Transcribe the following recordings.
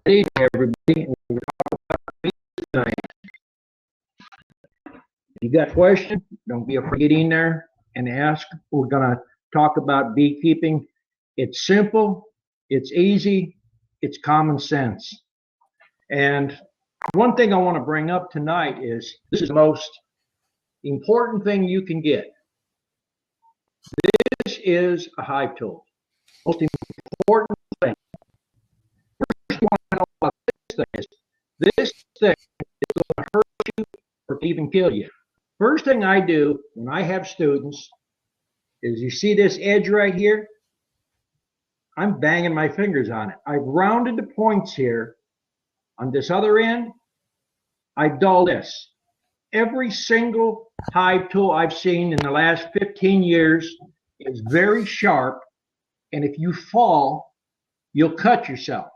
Good evening, everybody. We're talking about bees tonight. If you got questions, don't be afraid to get in there and ask. We're going to talk about beekeeping. It's simple, it's easy, it's common sense. And one thing I want to bring up tonight is this is the most important thing you can get. This is a hive tool. Most important thing. First, you want to know about this thing is this thing is going to hurt you or even kill you. First thing I do when I have students is you see this edge right here? I'm banging my fingers on it. I've rounded the points here. On this other end, I dull this. Every single hive tool I've seen in the last 15 years is very sharp, and if you fall, you'll cut yourself.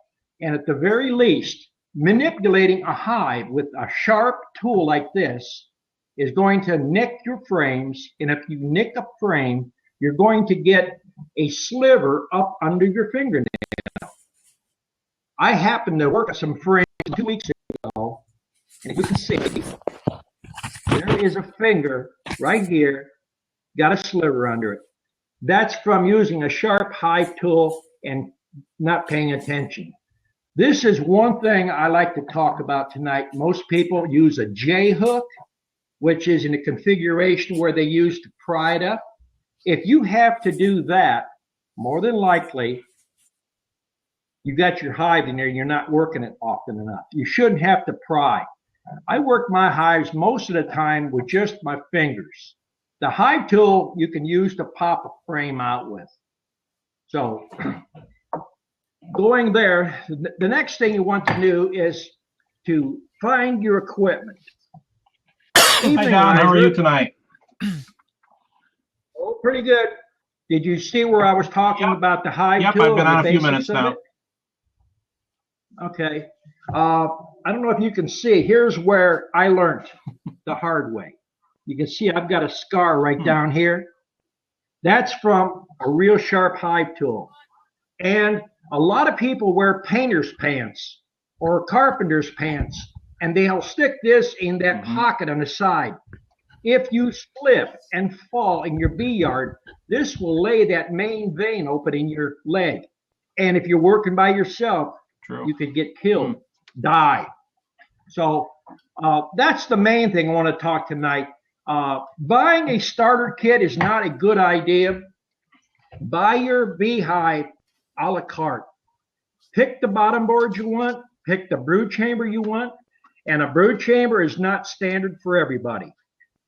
And at the very least, manipulating a hive with a sharp tool like this is going to nick your frames, and if you nick a frame, you're going to get a sliver up under your fingernail. I happened to work on some frames 2 weeks ago, and you can see there is a finger right here, got a sliver under it. That's from using a sharp hive tool and not paying attention. This is one thing I like to talk about tonight. Most people use a J hook, which is in a configuration where they use to pry it up. If you have to do that, more than likely, you got your hive in there and you're not working it often enough. You shouldn't have to pry. I work my hives most of the time with just my fingers. The hive tool you can use to pop a frame out with. So going there, the next thing you want to do is to find your equipment. Hi, Don. How are you tonight? Oh, pretty good. Did you see where I was talking about the hive tool? Yep, I've been on a few minutes now. Okay. I don't know if you can see. Here's where I learned the hard way. You can see I've got a scar right down here. That's from a real sharp hive tool. And a lot of people wear painter's pants or carpenter's pants, and they'll stick this in that pocket on the side. If you slip and fall in your bee yard, this will lay that main vein open in your leg. And if you're working by yourself, you could get killed, die. So that's the main thing I want to talk tonight. Buying a starter kit is not a good idea. Buy your beehive a la carte. Pick the bottom board you want, pick the brood chamber you want, and a brood chamber is not standard for everybody.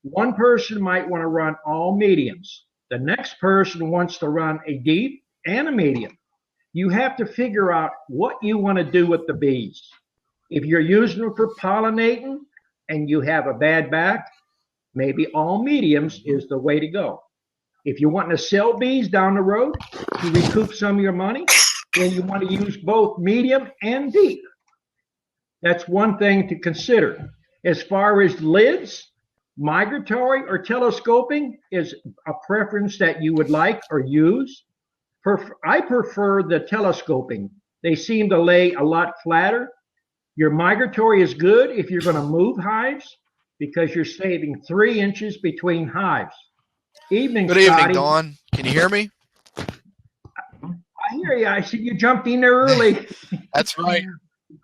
One person might want to run all mediums. The next person wants to run a deep and a medium. You have to figure out what you want to do with the bees. If you're using them for pollinating and you have a bad back, maybe all mediums is the way to go. If you're wanting to sell bees down the road to recoup some of your money, then you want to use both medium and deep. That's one thing to consider. As far as lids, migratory or telescoping is a preference that you would like or use. I prefer the telescoping. They seem to lay a lot flatter. Your migratory is good if you're going to move hives because you're saving 3 inches between hives. Evening, Good evening, Dawn. Can you hear me? I hear you. I see you jumped in there early. That's right.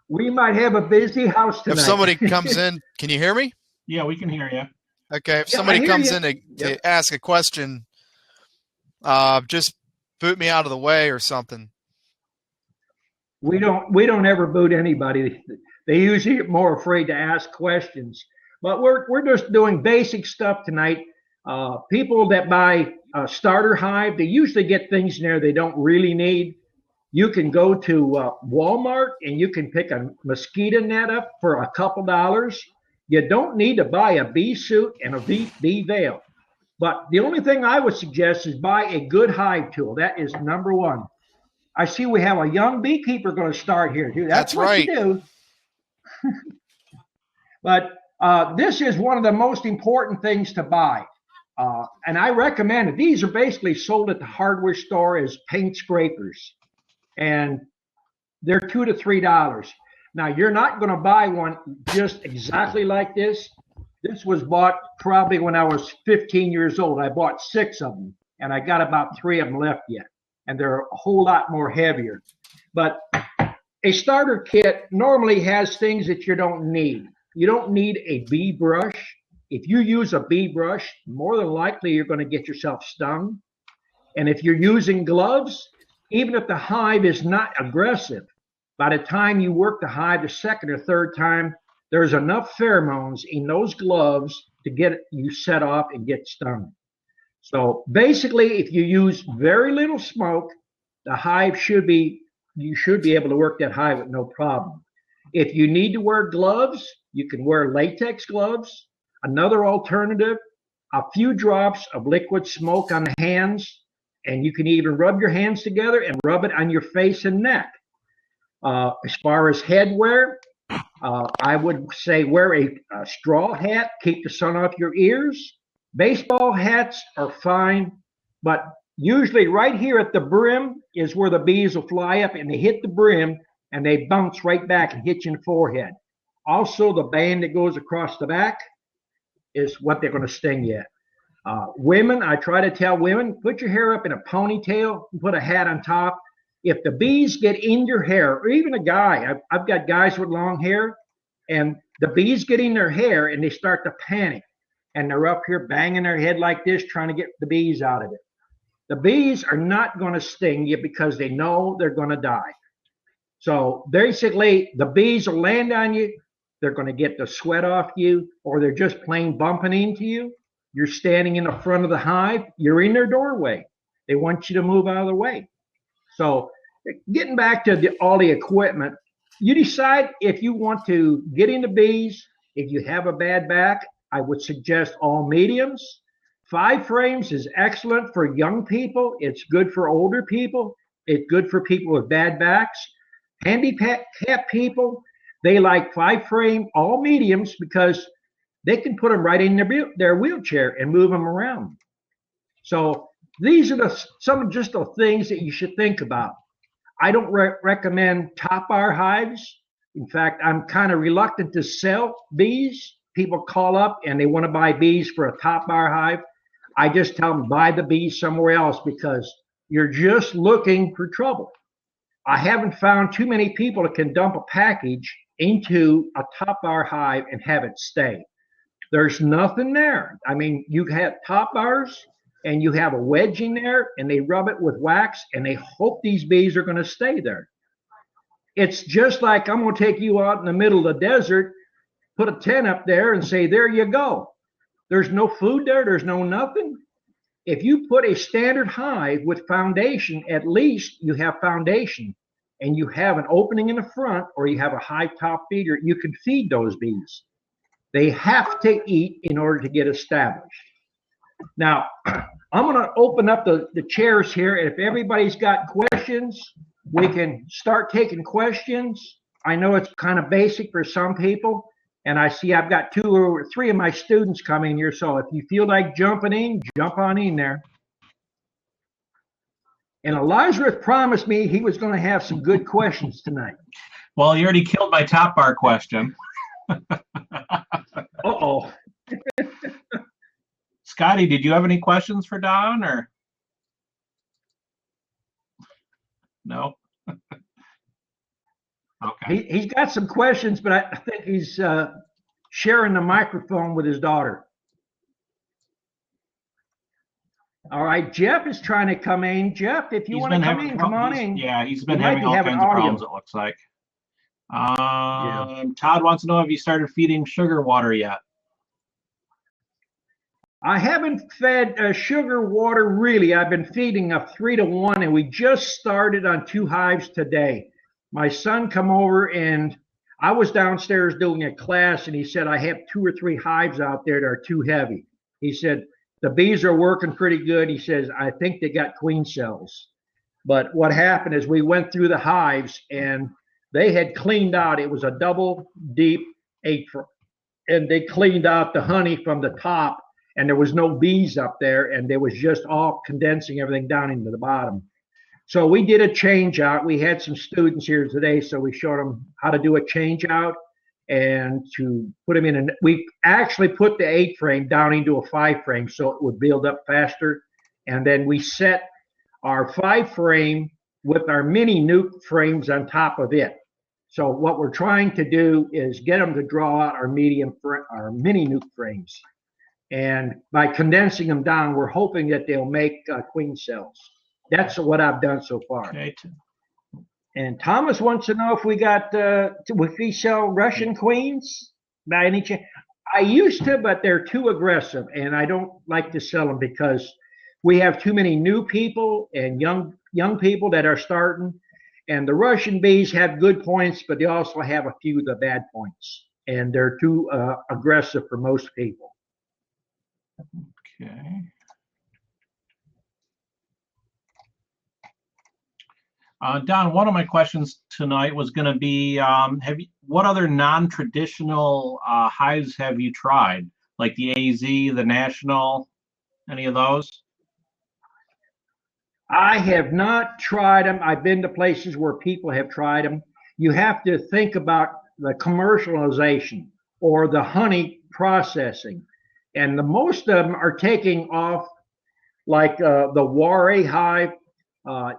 We might have a busy house tonight. If somebody comes in, can you hear me? Yeah, we can hear you. Okay. If somebody comes in to ask a question, just boot me out of the way or something. We don't ever boot anybody. They usually get more afraid to ask questions. But we're just doing basic stuff tonight. People that buy a starter hive, they usually get things in there they don't really need. You can go to Walmart and you can pick a mosquito net up for a couple dollars. You don't need to buy a bee suit and a bee veil. But the only thing I would suggest is buy a good hive tool. That is number one. I see we have a young beekeeper going to start here, too. That's what right. You do. But this is one of the most important things to buy. And I recommend it. These are basically sold at the hardware store as paint scrapers. And they're $2 to $3. Now, you're not going to buy one just exactly like this. This was bought probably when I was 15 years old. I bought 6 of them, and I got about 3 of them left yet, and they're a whole lot more heavier. But a starter kit normally has things that you don't need. You don't need a bee brush. If you use a bee brush, more than likely you're going to get yourself stung. And if you're using gloves, even if the hive is not aggressive, by the time you work the hive the second or third time, there's enough pheromones in those gloves to get you set off and get stung. So basically, if you use very little smoke, the hive you should be able to work that hive with no problem. If you need to wear gloves, you can wear latex gloves. Another alternative, a few drops of liquid smoke on the hands, and you can even rub your hands together and rub it on your face and neck. As far as head wear, I would say wear a straw hat, keep the sun off your ears. Baseball hats are fine, but usually right here at the brim is where the bees will fly up and they hit the brim and they bounce right back and hit you in the forehead. Also, the band that goes across the back is what they're going to sting you at. Women, I try to tell women, put your hair up in a ponytail and put a hat on top. If the bees get in your hair, or even a guy, I've got guys with long hair, and the bees get in their hair and they start to panic. And they're up here banging their head like this, trying to get the bees out of it. The bees are not going to sting you because they know they're going to die. So basically, the bees will land on you. They're going to get the sweat off you, or they're just plain bumping into you. You're standing in the front of the hive. You're in their doorway. They want you to move out of the way. So getting back to all the equipment, you decide if you want to get into bees. If you have a bad back, I would suggest all mediums. 5 frames is excellent for young people. It's good for older people. It's good for people with bad backs. Handicap people, they like 5 frame, all mediums, because they can put them right in their wheelchair and move them around. So these are some of just the things that you should think about. I don't recommend top bar hives. In fact, I'm kind of reluctant to sell bees. People call up and they want to buy bees for a top bar hive. I just tell them buy the bees somewhere else because you're just looking for trouble. I haven't found too many people that can dump a package into a top bar hive and have it stay. There's nothing there. I mean, you have top bars and you have a wedge in there and they rub it with wax and they hope these bees are going to stay there. It's just like I'm going to take you out in the middle of the desert, put a tent up there and say, there you go. There's no food there. There's no nothing. If you put a standard hive with foundation, at least you have foundation and you have an opening in the front or you have a high top feeder, you can feed those bees. They have to eat in order to get established. Now, I'm going to open up the chairs here. If everybody's got questions, we can start taking questions. I know it's kind of basic for some people. And I see I've got 2 or 3 of my students coming here. So if you feel like jumping in, jump on in there. And Elizabeth promised me he was going to have some good questions tonight. Well, you already killed my top bar question. Uh-oh. Scotty, did you have any questions for Don or? No? Okay. He's got some questions, but I think he's sharing the microphone with his daughter. All right, Jeff is trying to come in. Jeff, if you want to come in, come on in. Yeah, he's been having all kinds of problems, it looks like. Todd wants to know if you started feeding sugar water yet. I haven't fed sugar water really. I've been feeding a 3-to-1, and we just started on 2 hives today. My son come over and I was downstairs doing a class and he said, I have 2 or 3 hives out there that are too heavy. He said, the bees are working pretty good. He says, I think they got queen cells. But what happened is we went through the hives and they had cleaned out. It was a double deep 8, and they cleaned out the honey from the top and there was no bees up there and they was just all condensing everything down into the bottom. So we did a change out. We had some students here today, so we showed them how to do a change out and to put them in. And we actually put the 8 frame down into a 5 frame so it would build up faster. And then we set our 5 frame with our mini nuke frames on top of it. So what we're trying to do is get them to draw out our mini nuke frames. And by condensing them down, we're hoping that they'll make queen cells. That's what I've done so far. Okay. And Thomas wants to know if we sell Russian queens by any chance. I used to, but they're too aggressive, and I don't like to sell them because we have too many new people and young people that are starting. And the Russian bees have good points, but they also have a few of the bad points, and they're too aggressive for most people. Okay. Don, one of my questions tonight was going to be, what other non-traditional hives have you tried? Like the AZ, the National, any of those? I have not tried them. I've been to places where people have tried them. You have to think about the commercialization or the honey processing. And the most of them are taking off like the Ware hive.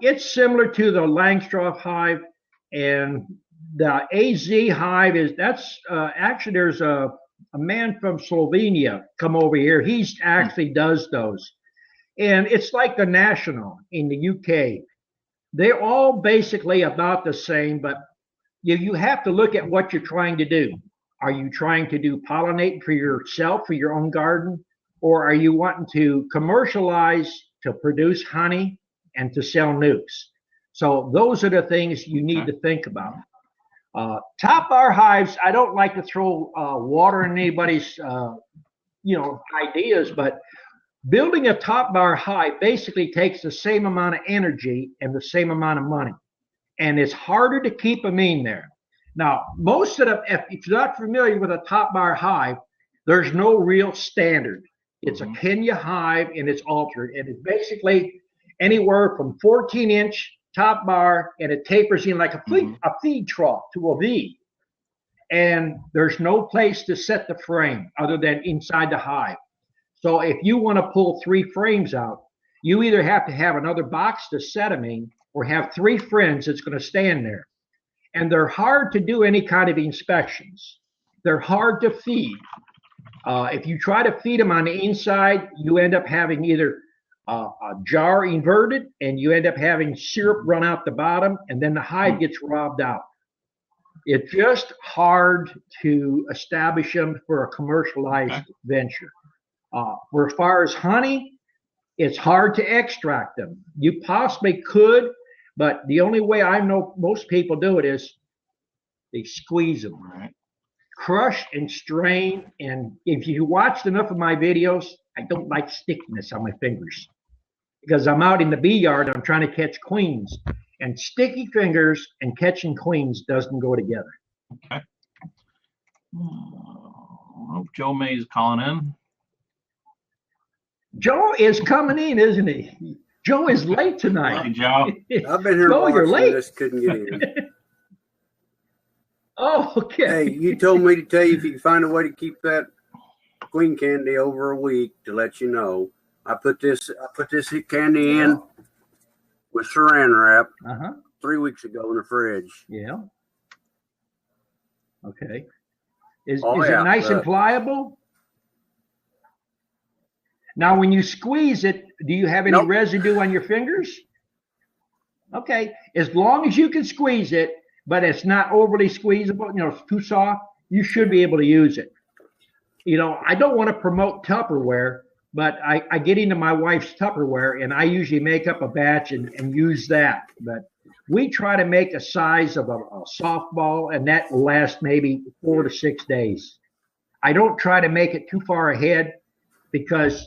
It's similar to the Langstroth hive, and the AZ hive actually there's a man from Slovenia come over here. He's actually does those, and it's like the National in the UK. They're all basically about the same, but you have to look at what you're trying to do. Are you trying to do pollinating for yourself, for your own garden, or are you wanting to commercialize to produce honey and to sell nukes? So those are the things you need to think about. Top bar hives, I don't like to throw water in anybody's ideas, but building a top bar hive basically takes the same amount of energy and the same amount of money, and it's harder to keep them in there. Now, most of them, if you're not familiar with a top bar hive, there's no real standard. It's a Kenya hive, and it's altered, and it's basically anywhere from 14-inch top bar, and it tapers in like a feed trough to a V. And there's no place to set the frame other than inside the hive. So if you want to pull 3 frames out, you either have to have another box to set them in or have 3 friends that's going to stand there. And they're hard to do any kind of inspections. They're hard to feed. If you try to feed them on the inside, you end up having either a jar inverted and you end up having syrup run out the bottom, and then the hive gets robbed out. It's just hard to establish them for a commercialized venture. For as far as honey, it's hard to extract them. You possibly could, but the only way I know most people do it is they squeeze them, crush and strain. And if you watched enough of my videos, I don't like stickiness on my fingers because I'm out in the bee yard. I'm trying to catch queens, and sticky fingers and catching queens doesn't go together. Okay. Oh, Joe May is calling in. Joe is coming in, isn't he? Joe is late tonight. Hey, Joe. I've been here Joe, you're late. Just couldn't get in. Oh, okay. Hey, you told me to tell you if you can find a way to keep that queen candy over a week to let you know. I put this candy in with saran wrap 3 weeks ago in the fridge. Yeah. Okay. Is it nice and pliable? Now, when you squeeze it, do you have any residue on your fingers? Okay. As long as you can squeeze it, but it's not overly squeezable, it's too soft, you should be able to use it. I don't want to promote Tupperware, but I get into my wife's Tupperware, and I usually make up a batch and use that. But we try to make a size of a softball, and that will last maybe 4 to 6 days. I don't try to make it too far ahead because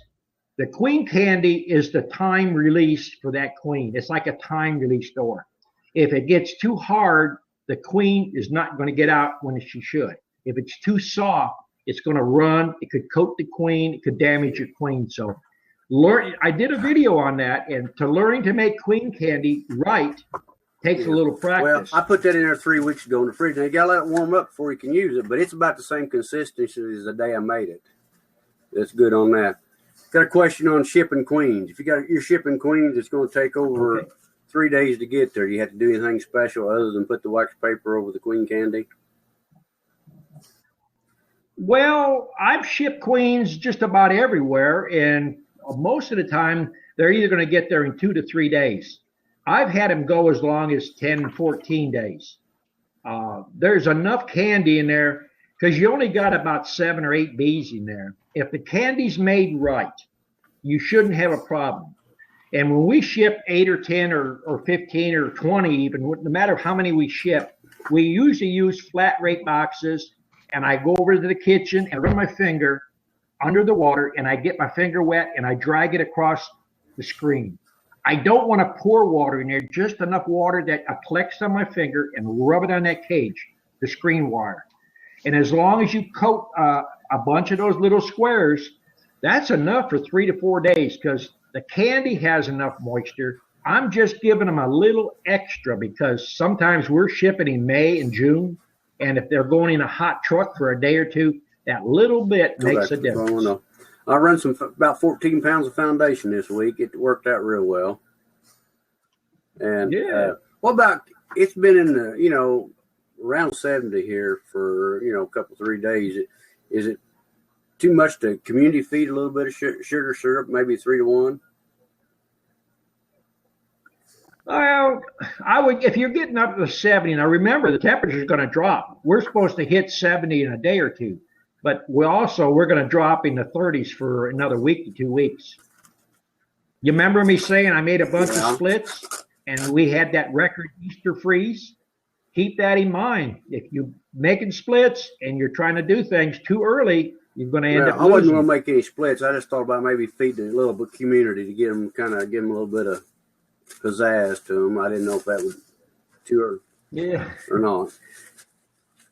the queen candy is the time release for that queen. It's like a time release door. If it gets too hard, the queen is not going to get out when she should. If it's too soft, it's going to run. It could coat the queen. It could damage your queen. So I did a video on that, and to learning to make queen candy right takes a little practice. Well, I put that in there 3 weeks ago in the fridge. Now you gotta let it warm up before you can use it, but it's about the same consistency as the day I made it. That's good on that. Got a question on shipping queens. If you're shipping queens, it's going to take over 3 days to get there. You have to do anything special other than put the wax paper over the queen candy? Well, I've shipped queens just about everywhere, and most of the time they're either going to get there in 2 to 3 days. I've had them go as long as 10, 14 days. There's enough candy in there because you only got about 7 or 8 bees in there. If the candy's made right, you shouldn't have a problem. And when we ship 8 or 10 or 15 or 20, even no matter how many we ship, we usually use flat rate boxes. And I go over to the kitchen and run my finger under the water, and I get my finger wet and I drag it across the screen. I don't want to pour water in there, just enough water that collects on my finger and rub it on that cage, the screen wire. And as long as you coat a bunch of those little squares, that's enough for 3 to 4 days because the candy has enough moisture. I'm just giving them a little extra because sometimes we're shipping in May and June. And if they're going in a hot truck for a day or two, that little bit makes a difference. I run about 14 pounds of foundation this week. It worked out real well. And what about, it's been in the, around 70 here for, a couple, 3 days. Is it too much to community feed a little bit of sugar syrup, maybe 3 to 1? Well, I would, if you're getting up to 70, now remember the temperature is going to drop. We're supposed to hit 70 in a day or two, but we're going to drop in the 30s for another week to 2 weeks. You remember me saying I made a bunch of splits and we had that record Easter freeze? Keep that in mind. If you're making splits and you're trying to do things too early, you're going to end up losing. I wasn't going to make any splits. I just thought about maybe feeding a little bit community to give them a little bit of pizzazz to them. I didn't know if that was too early or not.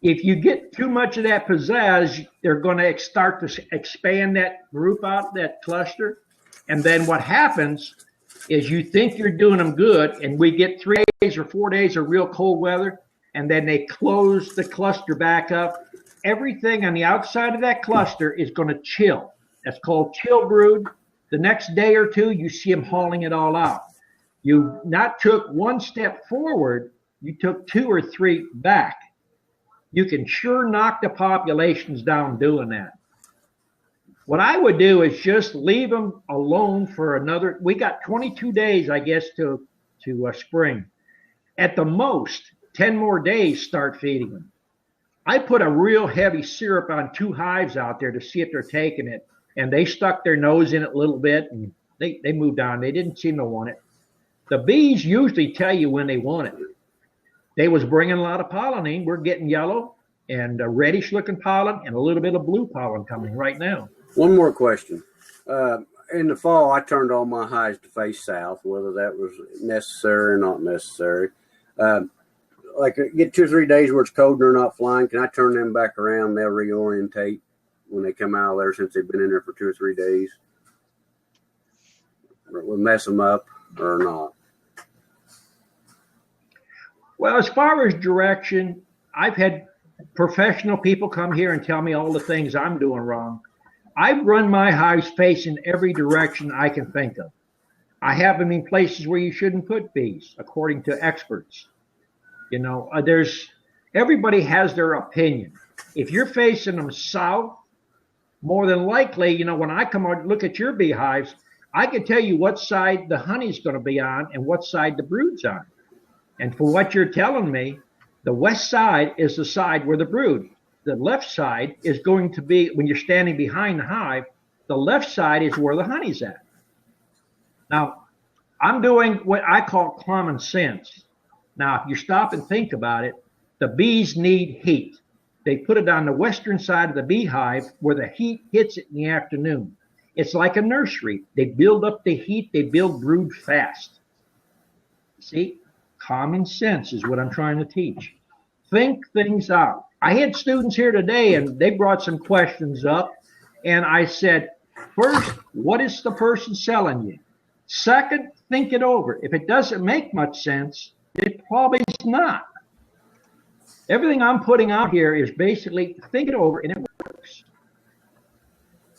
If you get too much of that pizzazz, they're going to start to expand that group out, that cluster. And then what happens is you think you're doing them good, and we get 3 days or 4 days of real cold weather, and then they close the cluster back up. Everything on the outside of that cluster is going to chill. That's called chill brood. The next day or two, you see them hauling it all out. You not took 1 step forward, you took 2 or 3 back. You can sure knock the populations down doing that. What I would do is just leave them alone for another, we got 22 days, I guess, to spring. At the most, 10 more days, start feeding them. I put a real heavy syrup on 2 hives out there to see if they're taking it, and they stuck their nose in it a little bit, and they moved on. They didn't seem to want it. The bees usually tell you when they want it. They was bringing a lot of pollen in. We're getting yellow and reddish looking pollen and a little bit of blue pollen coming right now. One more question. In the fall, I turned all my hives to face south, whether that was necessary or not necessary. Like get 2 or 3 days where it's cold and they're not flying. Can I turn them back around? They'll reorientate when they come out of there since they've been in there for 2 or 3 days. We'll mess them up or not. Well, as far as direction, I've had professional people come here and tell me all the things I'm doing wrong. I've run my hives facing every direction I can think of. I have them in places where you shouldn't put bees, according to experts. Everybody has their opinion. If you're facing them south, more than likely, when I come out and look at your beehives, I can tell you what side the honey's going to be on and what side the brood's on. And for what you're telling me, the west side is the side where the brood. The left side is going to be, when you're standing behind the hive, the left side is where the honey's at. Now, I'm doing what I call common sense. Now, if you stop and think about it, the bees need heat. They put it on the western side of the beehive where the heat hits it in the afternoon. It's like a nursery. They build up the heat. They build brood fast. See, common sense is what I'm trying to teach. Think things out. I had students here today, and they brought some questions up, and I said, First, what is the person selling you? Second, think it over. If it doesn't make much sense, it probably is not. Everything I'm putting out here is basically think it over and it works.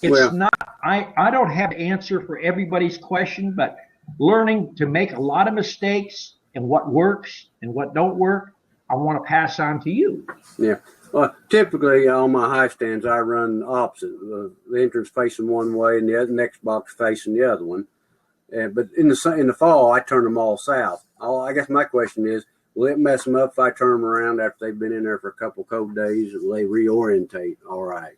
It's Well, not, I don't have an answer for everybody's question, but learning to make a lot of mistakes and what works and what don't work, I want to pass on to you. yeah. Well, typically on my hive stands, I run opposite. The entrance facing one way and the next box facing the other one. But in the fall, I turn them all south. I guess my question is, will it mess them up if I turn them around after they've been in there for a couple cold days? Will they reorientate all right?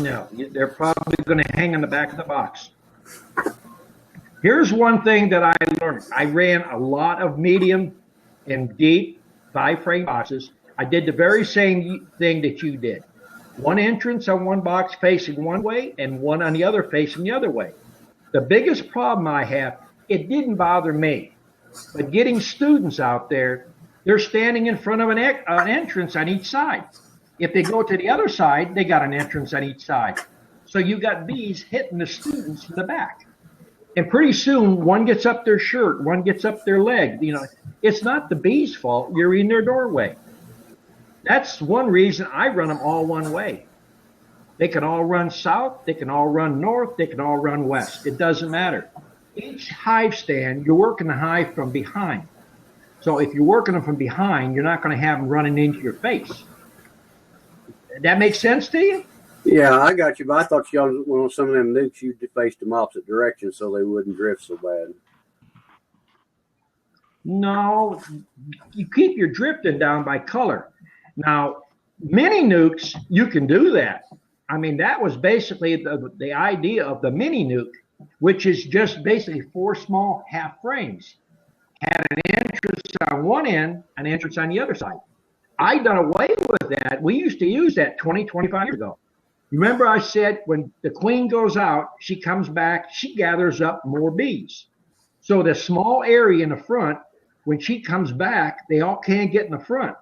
No, they're probably going to hang on the back of the box. Here's one thing that I learned. I ran a lot of medium and deep 5-frame boxes. I did the very same thing that you did. One entrance on one box facing one way and one on the other facing the other way. The biggest problem I have, it didn't bother me, but getting students out there, they're standing in front of an entrance on each side. If they go to the other side, they got an entrance on each side. So you got bees hitting the students in the back. And pretty soon, one gets up their shirt, one gets up their leg. You know, it's not the bees' fault. You're in their doorway. That's one reason I run them all one way. They can all run south, they can all run north, they can all run west. It doesn't matter. Each hive stand, you're working the hive from behind. So if you're working them from behind, you're not going to have them running into your face. That makes sense to you? Yeah, I got you. But I thought y'all, well, some of them nukes, you faced them opposite directions so they wouldn't drift so bad. No, you keep your drifting down by color. Now, mini nukes, you can do that. I mean, that was basically the idea of the mini nuke, which is just basically 4 small half frames. Had an entrance on one end, an entrance on the other side. I done away with that. We used to use that 20, 25 years ago. Remember I said when the queen goes out, she comes back, she gathers up more bees. So the small area in the front, when she comes back, they all can't get in the front.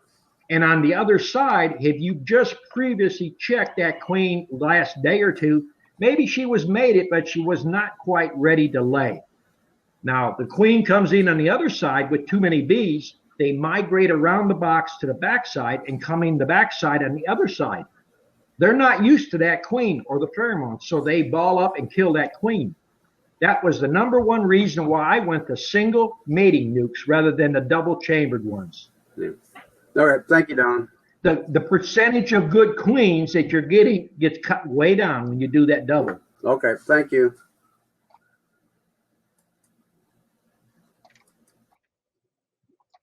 And on the other side, if you just previously checked that queen last day or two, maybe she was mated, but she was not quite ready to lay. Now, the queen comes in on the other side with too many bees. They migrate around the box to the backside and come in the backside on the other side. They're not used to that queen or the pheromones, so they ball up and kill that queen. That was the number one reason why I went to single mating nukes rather than the double chambered ones. Yeah. All right. Thank you, Don. The percentage of good queens that you're getting gets cut way down when you do that double. Okay. Thank you.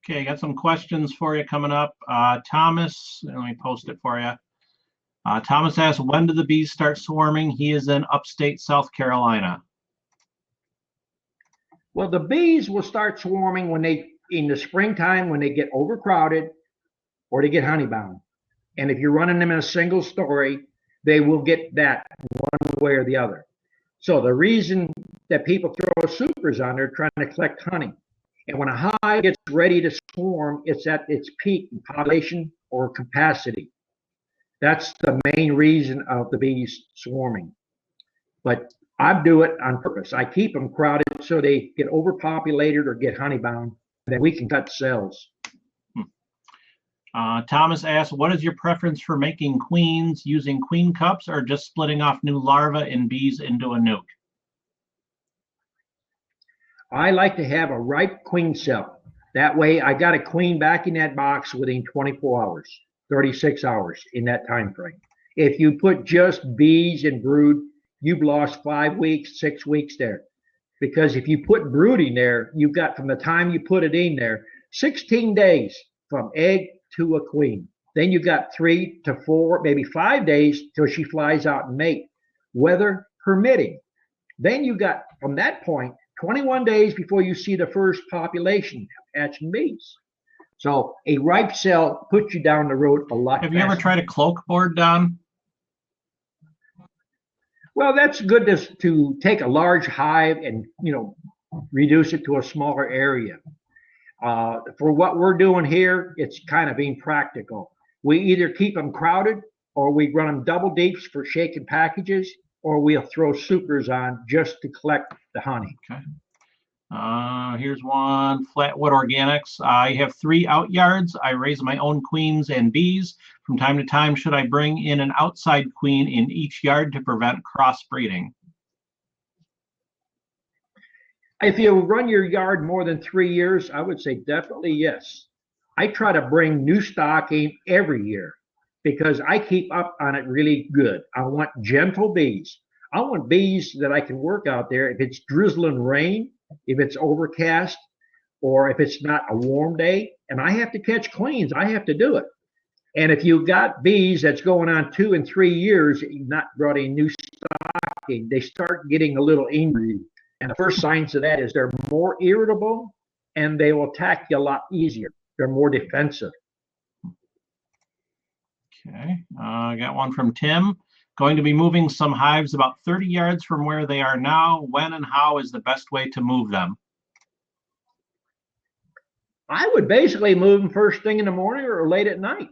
Okay, I got some questions for you coming up. Thomas, let me post it for you. Thomas asks, when do the bees start swarming? He is in upstate South Carolina. Well, the bees will start swarming when in the springtime, when they get overcrowded or they get honeybound. And if you're running them in a single story, they will get that one way or the other. So the reason that people throw supers on, they're trying to collect honey. And when a hive gets ready to swarm, it's at its peak in population or capacity. That's the main reason of the bees swarming. But I do it on purpose. I keep them crowded so they get overpopulated or get honeybound, and then we can cut cells. Thomas asks, what is your preference for making queens, using queen cups or just splitting off new larvae and bees into a nuke? I like to have a ripe queen cell. That way I got a queen back in that box within 24 hours, 36 hours in that time frame. If you put just bees and brood, you've lost 5 weeks, 6 weeks there. Because if you put brood in there, you've got from the time you put it in there, 16 days from egg to a queen. Then you got 3 to 4, maybe 5 days till she flies out and mate, weather permitting. Then you got from that point 21 days before you see the first population hatching bees. So a ripe cell puts you down the road a lot Have you ever tried a cloak board, Don? Well, that's good to take a large hive and, reduce it to a smaller area. For what we're doing here, it's kind of being practical. We either keep them crowded or we run them double deeps for shaking packages, or we'll throw supers on just to collect the honey. Okay. Here's one, Flatwood Organics. I have 3 out yards. I raise my own queens and bees. From time to time, should I bring in an outside queen in each yard to prevent crossbreeding? If you run your yard more than 3 years, I would say definitely yes. I try to bring new stock in every year because I keep up on it really good. I want gentle bees. I want bees that I can work out there if it's drizzling rain, if it's overcast, or if it's not a warm day, and I have to catch queens. I have to do it. And if you've got bees that's going on 2 and 3 years, you've not brought in new stocking, they start getting a little angry. And the first signs of that is they're more irritable and they will attack you a lot easier. They're more defensive. Okay, I got one from Tim. Going to be moving some hives about 30 yards from where they are now. When and how is the best way to move them? I would basically move them first thing in the morning or late at night.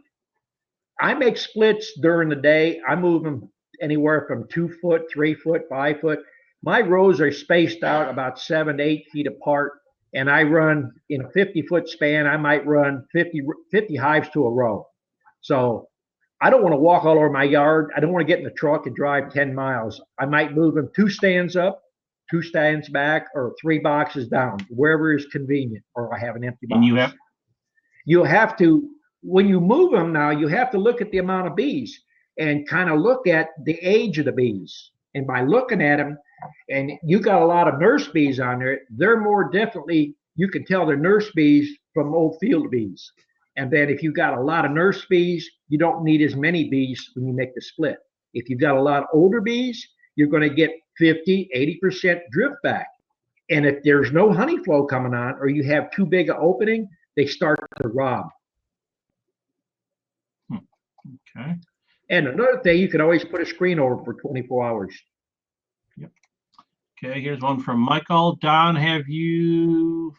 I make splits during the day. I move them anywhere from 2 foot, 3 foot, 5 foot. My rows are spaced out about 7 to 8 feet apart, and I run in a 50-foot span. I might run 50 hives to a row. So I don't want to walk all over my yard. I don't want to get in the truck and drive 10 miles. I might move them 2 stands up, 2 stands back, or 3 boxes down, wherever is convenient, or I have an empty box. And you have to, when you move them now, you have to look at the amount of bees and kind of look at the age of the bees. And by looking at them, and you got a lot of nurse bees on there, they're more definitely, you can tell they're nurse bees from old field bees. And then if you got a lot of nurse bees, you don't need as many bees when you make the split. If you've got a lot of older bees, you're going to get 50, 80% drift back. And if there's no honey flow coming on, or you have too big an opening, they start to rob. Okay. And another thing, you can always put a screen over for 24 hours. Yep. Okay, here's one from Michael. Don, have you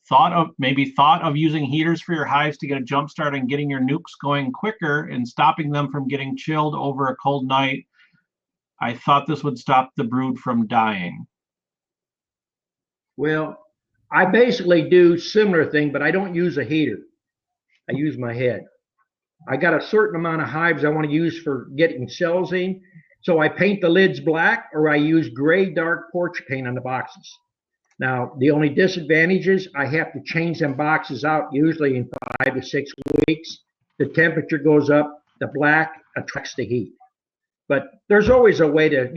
thought of using heaters for your hives to get a jump start and getting your nukes going quicker and stopping them from getting chilled over a cold night? I thought this would stop the brood from dying. Well, I basically do similar thing, but I don't use a heater. I use my head. I got a certain amount of hives I want to use for getting cells in. So I paint the lids black, or I use gray dark porch paint on the boxes. Now, the only disadvantage is I have to change them boxes out usually in 5 to 6 weeks. The temperature goes up, the black attracts the heat. But there's always a way to,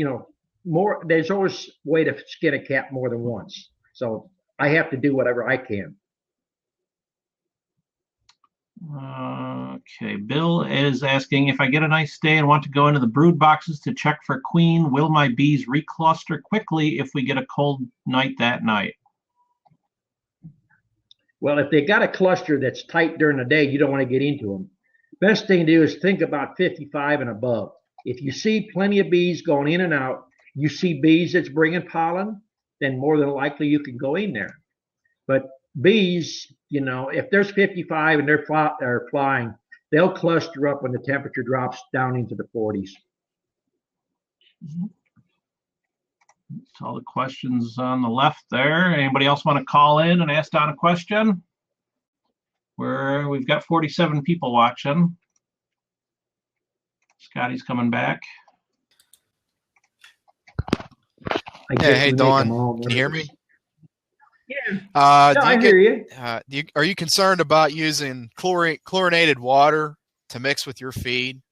there's always a way to skin a cat more than once. So I have to do whatever I can. Okay, Bill is asking, if I get a nice day and want to go into the brood boxes to check for queen, will my bees recluster quickly if we get a cold night that night? Well, if they got a cluster that's tight during the day, you don't want to get into them. Best thing to do is think about 55 and above. If you see plenty of bees going in and out, you see bees that's bringing pollen, then more than likely you can go in there. But bees, if there's 55 and they're flying, they'll cluster up when the temperature drops down into the 40s. That's all the questions on the left there. Anybody else want to call in and ask Don a question? We've got 47 people watching. Scotty's coming back. Hey, Dawn, can you hear me? Yeah. I hear you. Are you concerned about using chlorinated water to mix with your feed?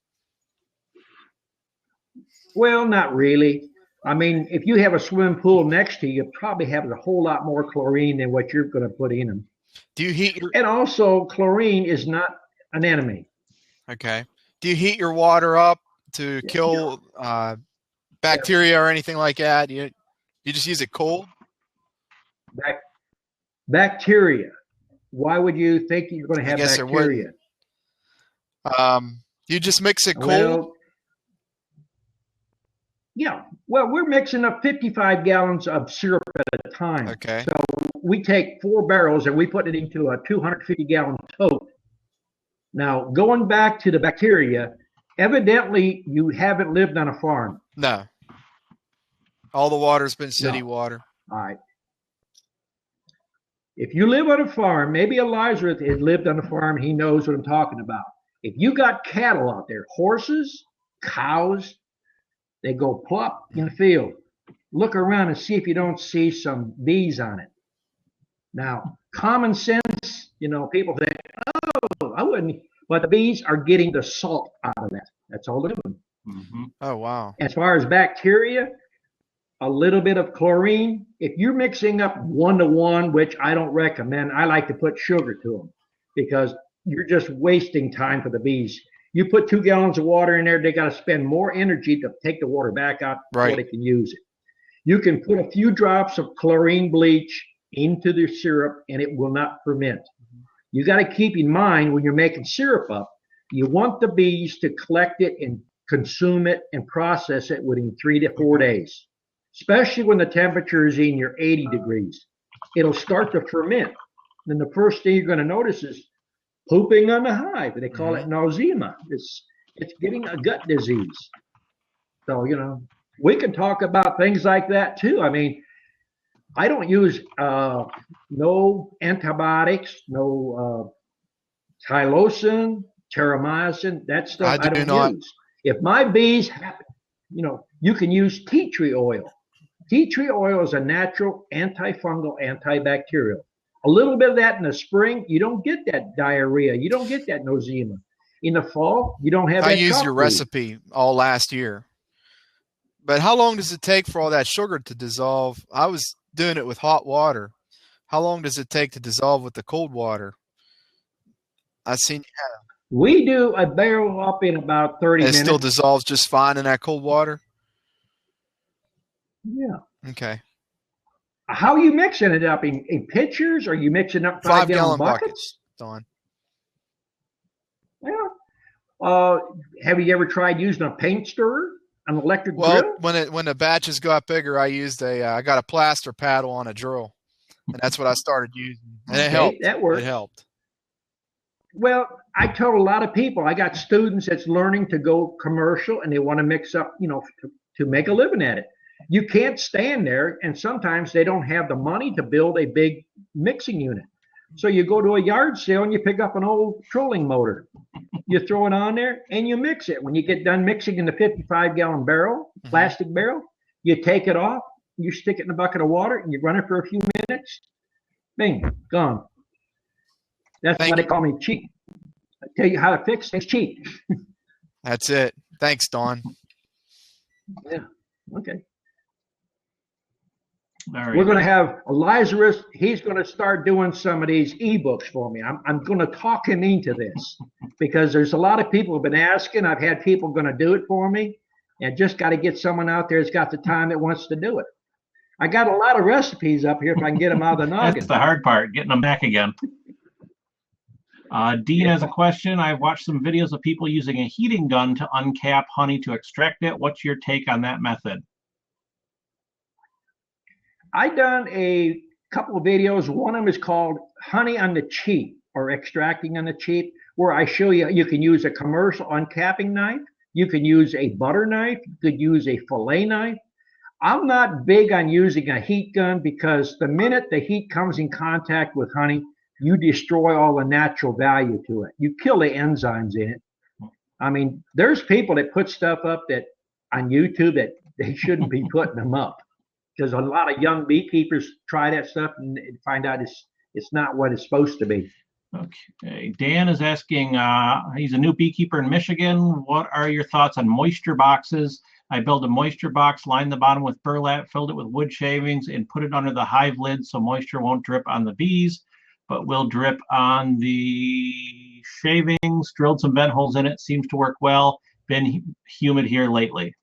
Well, not really. I mean, if you have a swimming pool next to you, you probably have a whole lot more chlorine than what you're going to put in them. Do you heat your... And also, chlorine is not an enemy. Okay. Do you heat your water up to kill bacteria or anything like that? You just use it cold? Bacteria. Why would you think you're going to have bacteria? You just mix it cold? Well, yeah. Well, we're mixing up 55 gallons of syrup at a time. Okay. So we take 4 barrels and we put it into a 250-gallon tote. Now, going back to the bacteria, evidently you haven't lived on a farm. No. All the water's been city No. water. All right. If you live on a farm, maybe Elijah has lived on a farm. He knows what I'm talking about. If you got cattle out there, horses, cows, they go plop in the field. Look around and see if you don't see some bees on it. Now, common sense, people think, oh, I wouldn't. But the bees are getting the salt out of that. That's all they're doing. Mm-hmm. Oh, wow. As far as bacteria, a little bit of chlorine. If you're mixing up 1-to-1, which I don't recommend, I like to put sugar to them because you're just wasting time for the bees. You put 2 gallons of water in there, they got to spend more energy to take the water back out before Right. they can use it. You can put a few drops of chlorine bleach into the syrup and it will not ferment. You got to keep in mind when you're making syrup up, you want the bees to collect it and consume it and process it within 3 to 4 days, especially when the temperature is in your 80 degrees. It'll start to ferment. Then the first thing you're going to notice is pooping on the hive. They call it nausea. It's getting a gut disease. So, we can talk about things like that too. I mean, I don't use no antibiotics, no tylosin, terramycin, that stuff I don't use. If my bees happen, you can use tea tree oil. Tea tree oil is a natural antifungal, antibacterial. A little bit of that in the spring, you don't get that diarrhea. You don't get that nausea. In the fall, you don't have that. I used your recipe all last year. But how long does it take for all that sugar to dissolve? I was doing it with hot water. How long does it take to dissolve with the cold water? I've seen you have. We do a barrel up in about 30 minutes. It still dissolves just fine in that cold water? Yeah. Okay. How are you mixing it up? In pitchers? Or are you mixing up 5-gallon buckets? Don. Yeah. Have you ever tried using a paint stirrer? An electric drill? When the batches got bigger, I used I got a plaster paddle on a drill, and that's what I started using, and it helped. That worked. It helped. Well, I told a lot of people, I got students that's learning to go commercial, and they want to mix up, to make a living at it. You can't stand there, and sometimes they don't have the money to build a big mixing unit. So you go to a yard sale and you pick up an old trolling motor. You throw it on there and you mix it. When you get done mixing in the 55-gallon barrel, plastic barrel, you take it off, you stick it in a bucket of water, and you run it for a few minutes. Bing, gone. That's why they call me cheap. I tell you how to fix things cheap. That's it. Thanks, Don. Yeah. Okay. All right. We're going to have Elijah. He's going to start doing some of these ebooks for me. I'm going to talk him into this because there's a lot of people who've been asking. I've had people going to do it for me, and just got to get someone out there that's got the time that wants to do it. I got a lot of recipes up here if I can get them out of the noggin. That's the hard part, getting them back again. Dean has a question. I've watched some videos of people using a heating gun to uncap honey to extract it. What's your take on that method? I done a couple of videos. One of them is called Honey on the Cheap or Extracting on the Cheap, where I show you can use a commercial uncapping knife. You can use a butter knife. You could use a fillet knife. I'm not big on using a heat gun because the minute the heat comes in contact with honey, you destroy all the natural value to it. You kill the enzymes in it. I mean, there's people that put stuff up that on YouTube that they shouldn't be putting them up. Because a lot of young beekeepers try that stuff and find out it's not what it's supposed to be. Okay. Dan is asking, he's a new beekeeper in Michigan. What are your thoughts on moisture boxes? I built a moisture box, lined the bottom with burlap, filled it with wood shavings, and put it under the hive lid so moisture won't drip on the bees, but will drip on the shavings. Drilled some vent holes in it. Seems to work well. Been humid here lately.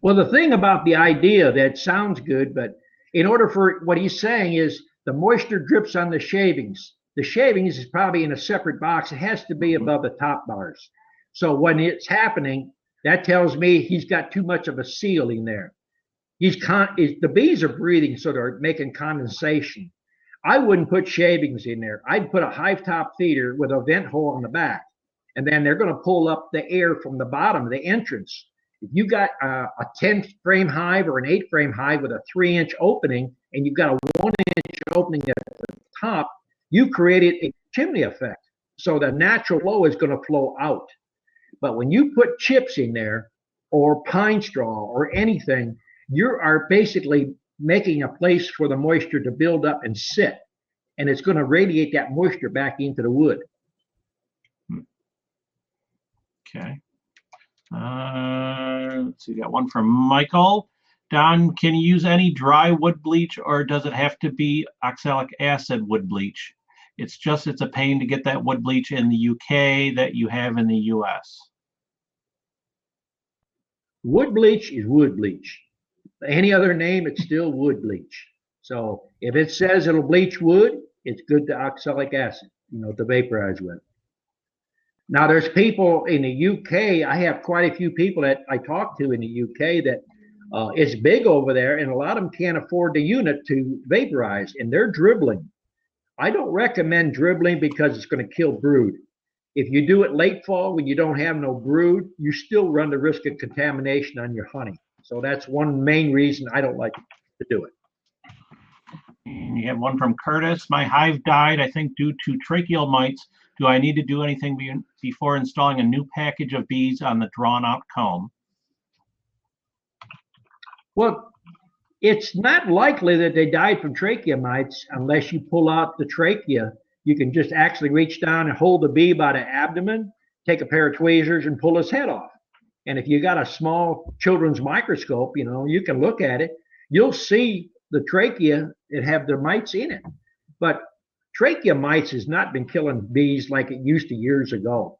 Well, the thing about the idea that sounds good, but in order for what he's saying is the moisture drips on the shavings. The shavings is probably in a separate box. It has to be above the top bars. So when it's happening, that tells me he's got too much of a sealing there. The bees are breathing, so they're making condensation. I wouldn't put shavings in there. I'd put a hive top feeder with a vent hole in the back, and then they're going to pull up the air from the bottom of the entrance. If you got a 10 frame hive or an 8 frame hive with a 3-inch opening, and you've got a 1-inch opening at the top, you created a chimney effect. So the natural flow is going to flow out. But when you put chips in there or pine straw or anything, you are basically making a place for the moisture to build up and sit. And it's going to radiate that moisture back into the wood. Okay. Let's see, got one from Michael. Don, can you use any dry wood bleach, or does it have to be oxalic acid wood bleach? It's a pain to get that wood bleach in the UK that you have in the US. Wood bleach is wood bleach. Any other name, it's still wood bleach. So if it says it'll bleach wood, it's good to oxalic acid, to vaporize with. Now, there's people in the UK, I have quite a few people that I talk to in the UK that it's big over there, and a lot of them can't afford the unit to vaporize, and they're dribbling. I don't recommend dribbling because it's going to kill brood. If you do it late fall when you don't have no brood, you still run the risk of contamination on your honey. So that's one main reason I don't like to do it. And you have one from Curtis. My hive died, I think, due to tracheal mites. Do I need to do anything before installing a new package of bees on the drawn-out comb? Well, it's not likely that they died from trachea mites unless you pull out the trachea. You can just actually reach down and hold the bee by the abdomen, take a pair of tweezers, and pull his head off. And if you got a small children's microscope, you can look at it. You'll see the trachea that have the mites in it. But trachea mites has not been killing bees like it used to years ago.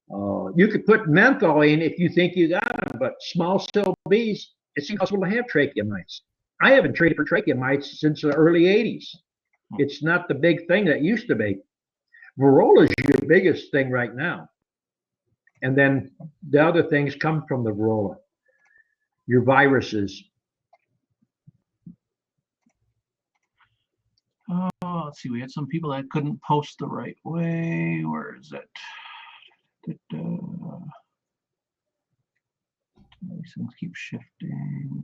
You could put menthol in if you think you got them, but small cell bees, it's impossible to have trachea mites. I haven't treated for trachea mites since the early 80s. It's not the big thing that used to be. Varroa is your biggest thing right now. And then the other things come from the varroa, your viruses. Oh, let's see. We had some people that couldn't post the right way. Where is it? These things keep shifting.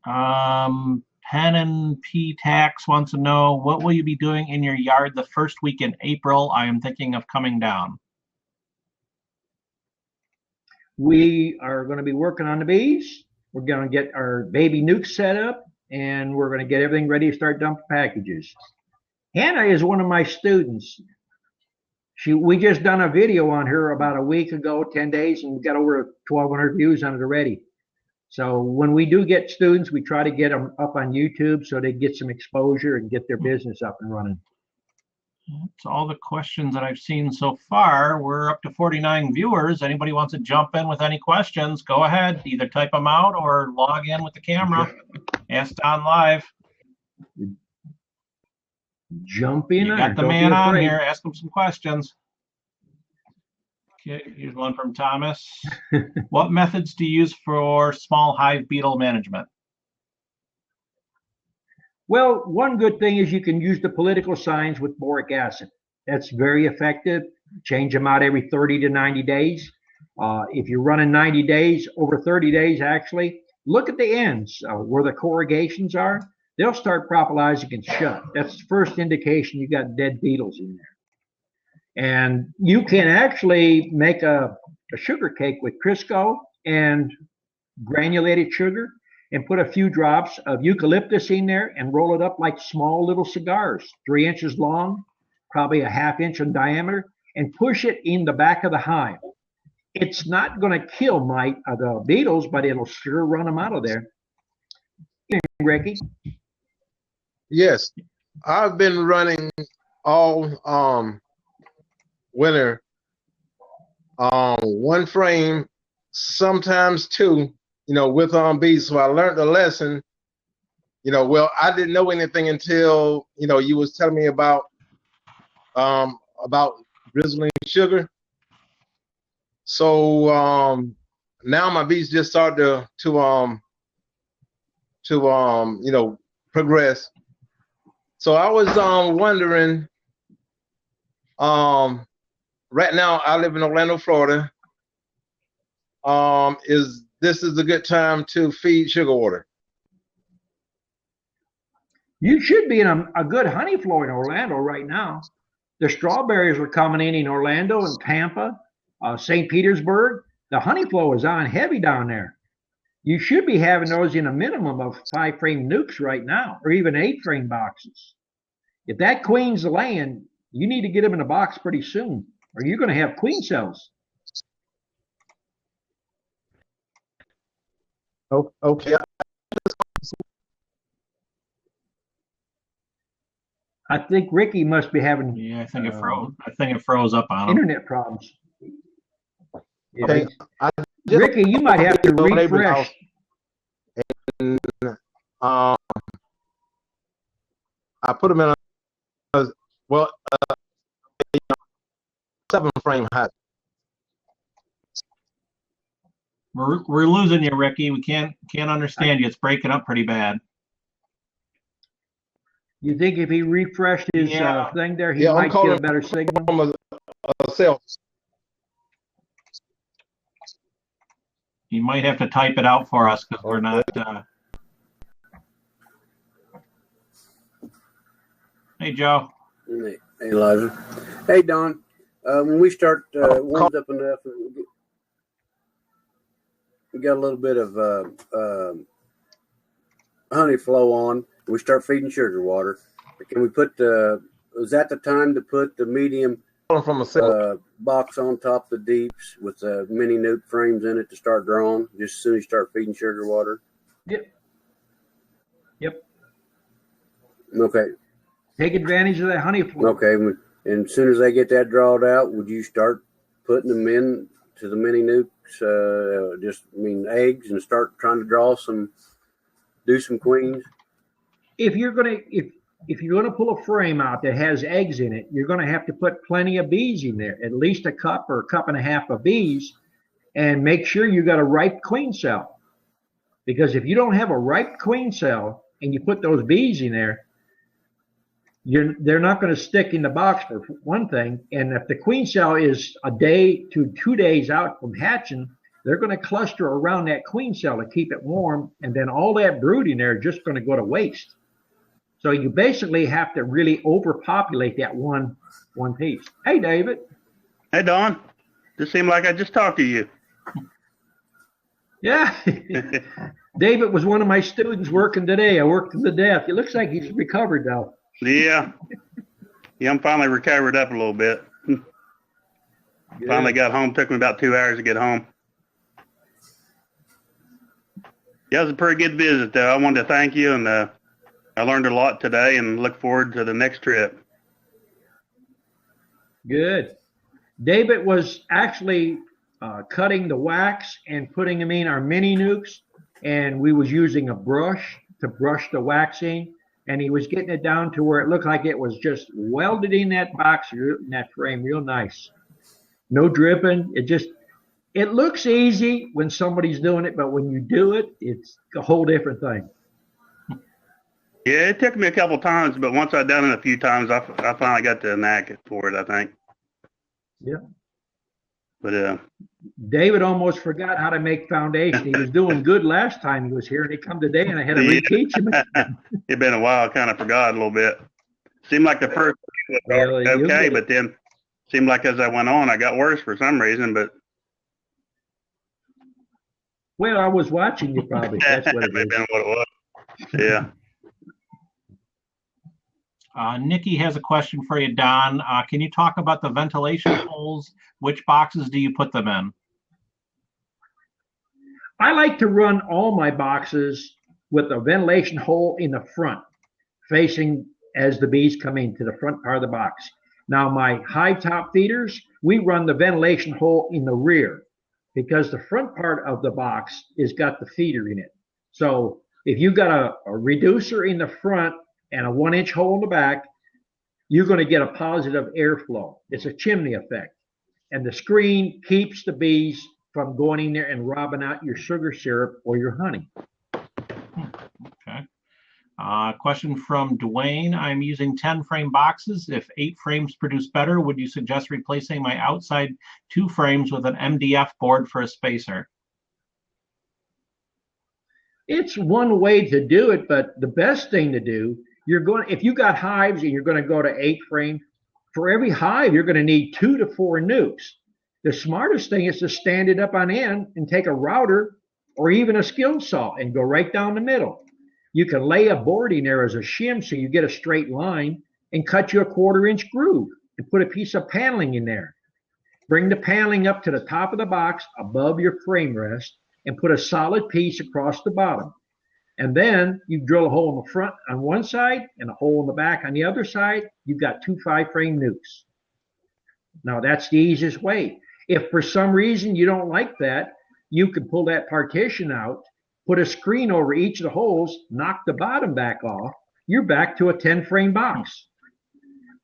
Pen and P Tax wants to know, what will you be doing in your yard the first week in April? I am thinking of coming down. We are going to be working on the bees. We're going to get our baby nukes set up, and we're going to get everything ready to start dumping packages. Hannah is one of my students. We just done a video on her about a week ago, 10 days, and we got over 1,200 views on it already. So when we do get students, we try to get them up on YouTube so they get some exposure and get their business up and running. That's all the questions that I've seen so far. We're up to 49 viewers. Anybody wants to jump in with any questions, go ahead. Either type them out or log in with the camera. Ask Don live. Jump in. You got the man on here. Ask him some questions. Okay, here's one from Thomas. What methods do you use for small hive beetle management? Well, one good thing is you can use the political signs with boric acid. That's very effective. Change them out every 30 to 90 days. If you're running 90 days, over 30 days actually, look at the ends where the corrugations are. They'll start propolizing and shut. That's the first indication you got dead beetles in there. And you can actually make a sugar cake with Crisco and granulated sugar and put a few drops of eucalyptus in there and roll it up like small little cigars, 3 inches long, probably a ½ inch in diameter, and push it in the back of the hive. It's not going to kill the beetles, but it'll sure run them out of there. Ricky? Yes, I've been running all winter, one frame, sometimes two, with bees. So I learned a lesson. Well, I didn't know anything until you was telling me about drizzling sugar. So now my bees just start to progress. So I was wondering, right now I live in Orlando, Florida. Is this a good time to feed sugar water? You should be in a good honey flow in Orlando right now. The strawberries are coming in Orlando and Tampa, St. Petersburg. The honey flow is on heavy down there. You should be having those in a minimum of 5-frame nukes right now, or even 8-frame boxes. If that queen's laying, you need to get them in a box pretty soon, or you're going to have queen cells. Oh, okay. I think Ricky must be having Yeah, I think it froze. I think it froze up on him. internet problems. Yeah. Okay. Ricky, you might have to refresh. And I put them in a 7-frame hut. We're losing you, Ricky. We can't understand you. It's breaking up pretty bad. You think if he refreshed his thing there, he might get a better signal? From a cell. You might have to type it out for us because we're not. Hey, Joe. Hey, Elijah. Hey, Don. When we start warmed up enough, we got a little bit of honey flow on. We start feeding sugar water. Can we put is that the time to put the medium from a box on top of the deeps with the mini nuke frames in it to start drawing just as soon as you start feeding sugar water? Yep. Okay. Take advantage of that honey flow. Okay. And as soon as they get that drawed out, would you start putting them in to the mini nukes, eggs, and start trying to do some queens? If you're gonna pull a frame out that has eggs in it, you're gonna have to put plenty of bees in there, at least a cup or a cup and a half of bees, and make sure you got a ripe queen cell. Because if you don't have a ripe queen cell and you put those bees in there, they're not going to stick in the box for one thing. And if the queen cell is a day to 2 days out from hatching, they're going to cluster around that queen cell to keep it warm, and then all that brood in there is just going to go to waste. So you basically have to really overpopulate that one piece. Hey, David. Hey, Don. This seemed like I just talked to you. Yeah. David was one of my students working today. I worked him to death. It looks like he's recovered now. Yeah. Yeah, I'm finally recovered up a little bit. Finally got home. Took me about 2 hours to get home. Yeah, it was a pretty good visit, though. I wanted to thank you, and I learned a lot today and look forward to the next trip. Good. David was actually cutting the wax and putting them in our mini nukes, and we was using a brush to brush the wax in, and he was getting it down to where it looked like it was just welded in that box, in that frame, real nice. No dripping. It looks easy when somebody's doing it, but when you do it, it's a whole different thing. Yeah, it took me a couple times, but once I'd done it a few times, I finally got the knack for it, I think. Yeah. But David almost forgot how to make foundation. He was doing good last time he was here, and he come today, and I had to reteach him. It'd been a while. I kind of forgot a little bit. Seemed like the first was okay, but then seemed like as I went on, I got worse for some reason. But well, I was watching you probably. That's what it may have been what it was. Yeah. Nikki has a question for you, Don. Can you talk about the ventilation holes? Which boxes do you put them in? I like to run all my boxes with a ventilation hole in the front, facing as the bees come into the front part of the box. Now, my high top feeders, we run the ventilation hole in the rear because the front part of the box is got the feeder in it. So if you got a reducer in the front and a 1-inch hole in the back, you're going to get a positive airflow. It's a chimney effect. and the screen keeps the bees from going in there and robbing out your sugar syrup or your honey. Okay. Question from Dwayne. I'm using 10 frame boxes. If 8 frames produce better, would you suggest replacing my outside 2 frames with an MDF board for a spacer? It's one way to do it, but the best thing to do, if you got hives and you're going to go to 8 frame, for every hive, you're going to need 2 to 4 nukes. The smartest thing is to stand it up on end and take a router or even a skill saw and go right down the middle. You can lay a board in there as a shim so you get a straight line and cut you a 1/4 inch groove and put a piece of paneling in there. Bring the paneling up to the top of the box above your frame rest and put a solid piece across the bottom. And then you drill a hole in the front on one side and a hole in the back on the other side. You've got 2 5-frame nukes. Now that's the easiest way. If for some reason you don't like that, you can pull that partition out, put a screen over each of the holes, knock the bottom back off, you're back to a 10-frame box.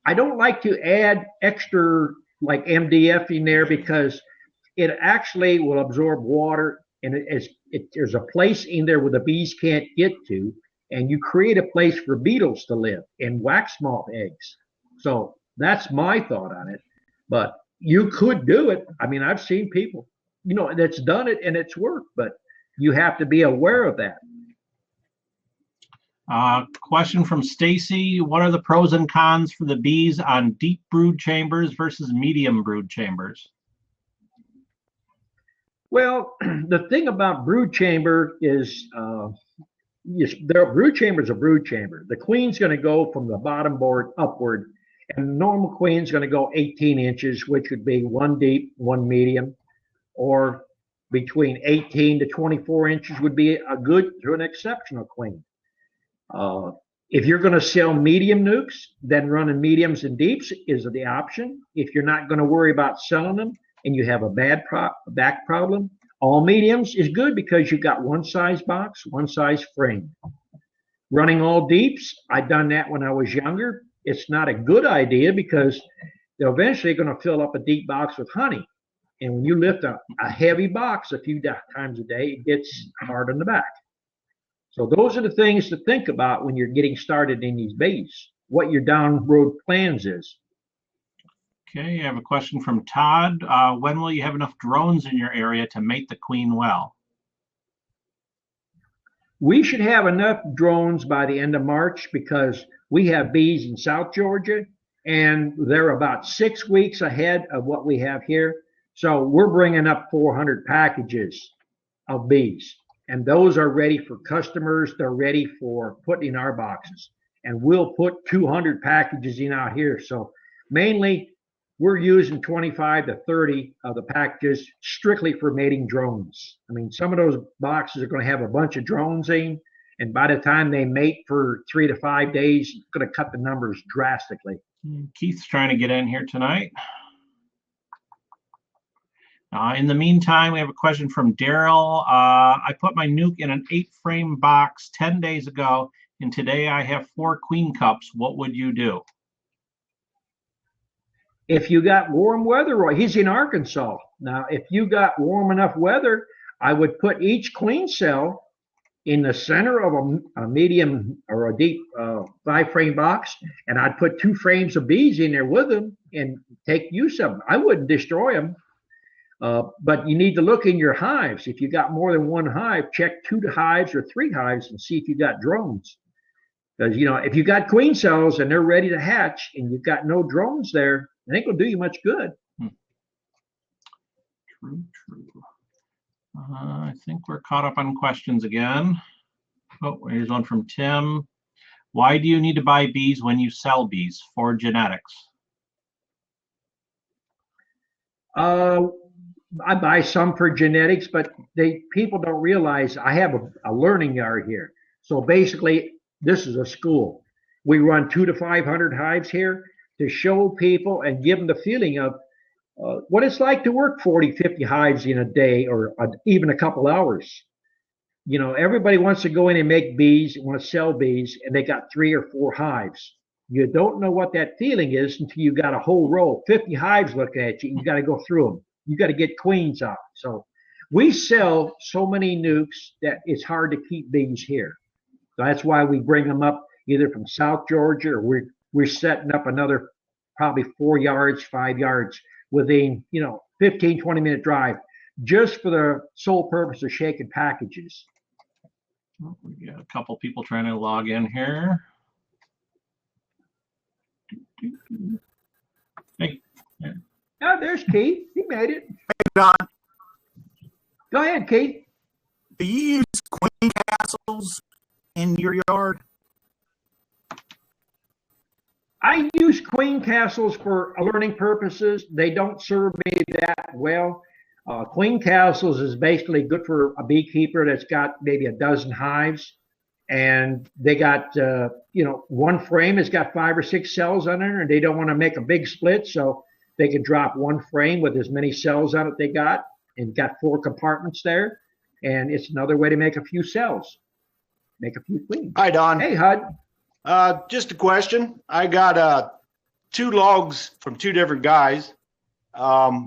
I don't like to add extra like MDF in there because it actually will absorb water, and there's a place in there where the bees can't get to, and you create a place for beetles to live and wax moth eggs. So that's my thought on it. But you could do it. I mean, I've seen people, that's done it and it's worked, but you have to be aware of that. Question from Stacy. What are the pros and cons for the bees on deep brood chambers versus medium brood chambers? Well, the thing about brood chamber is, brood chamber is a brood chamber. The queen's going to go from the bottom board upward, and the normal queen's going to go 18 inches, which would be 1 deep, 1 medium, or between 18 to 24 inches would be a good to an exceptional queen. If you're going to sell medium nukes, then running mediums and deeps is the option. If you're not going to worry about selling them and you have a bad back problem, all mediums is good because you've got one size box, one size frame. Running all deeps, I've done that when I was younger. It's not a good idea because they're eventually going to fill up a deep box with honey. And when you lift a heavy box a few times a day, it gets hard on the back. So those are the things to think about when you're getting started in these bees, what your down road plans is. Okay, I have a question from Todd. When will you have enough drones in your area to mate the queen well? We should have enough drones by the end of March because we have bees in South Georgia and they're about 6 weeks ahead of what we have here. So we're bringing up 400 packages of bees, and those are ready for customers. They're ready for putting in our boxes, and we'll put 200 packages in out here. So mainly we're using 25 to 30 of the packages strictly for mating drones. I mean, some of those boxes are going to have a bunch of drones in, and by the time they mate for 3 to 5 days, it's going to cut the numbers drastically. Keith's trying to get in here tonight. In the meantime, we have a question from Daryl. I put my nuke in an 8-frame box 10 days ago, and today I have 4 queen cups. What would you do? If you got warm weather, he's in Arkansas. Now, if you got warm enough weather, I would put each queen cell in the center of a medium or a deep 5-frame box, and I'd put 2 frames of bees in there with them and take use of them. I wouldn't destroy them. But you need to look in your hives. If you got more than 1 hive, check 2 hives or 3 hives and see if you got drones. Because, if you got queen cells and they're ready to hatch and you've got no drones there, it ain't going to do you much good. True. I think we're caught up on questions again. Oh, here's one from Tim. Why do you need to buy bees when you sell bees? For genetics. I buy some for genetics, but people don't realize I have a learning yard here. So basically, this is a school. We run 200 to 500 hives here to show people and give them the feeling of what it's like to work 40, 50 hives in a day or even a couple hours. Everybody wants to go in and make bees, want to sell bees, and they got 3 or 4 hives. You don't know what that feeling is until you got a whole row, 50 hives looking at you. You got to go through them. You got to get queens out. So we sell so many nukes that it's hard to keep bees here. So that's why we bring them up either from South Georgia, or we're setting up another probably 4 yards, 5 yards within 15, 20-minute drive, just for the sole purpose of shaking packages. We got a couple people trying to log in here. Hey. Oh, there's Keith. He made it. Hey, Don, Go ahead, Keith. do you use queen castles in your yard? I use queen castles for learning purposes. They don't serve me that well. Queen castles is basically good for a beekeeper that's got maybe a dozen hives, and they got one frame has got 5 or 6 cells on it, and they don't want to make a big split, so they can drop one frame with as many cells on it they got, and got 4 compartments there, and it's another way to make a few cells, make a few queens. Hi, Don. Hey, Hud. Just a question. I got 2 logs from 2 different guys.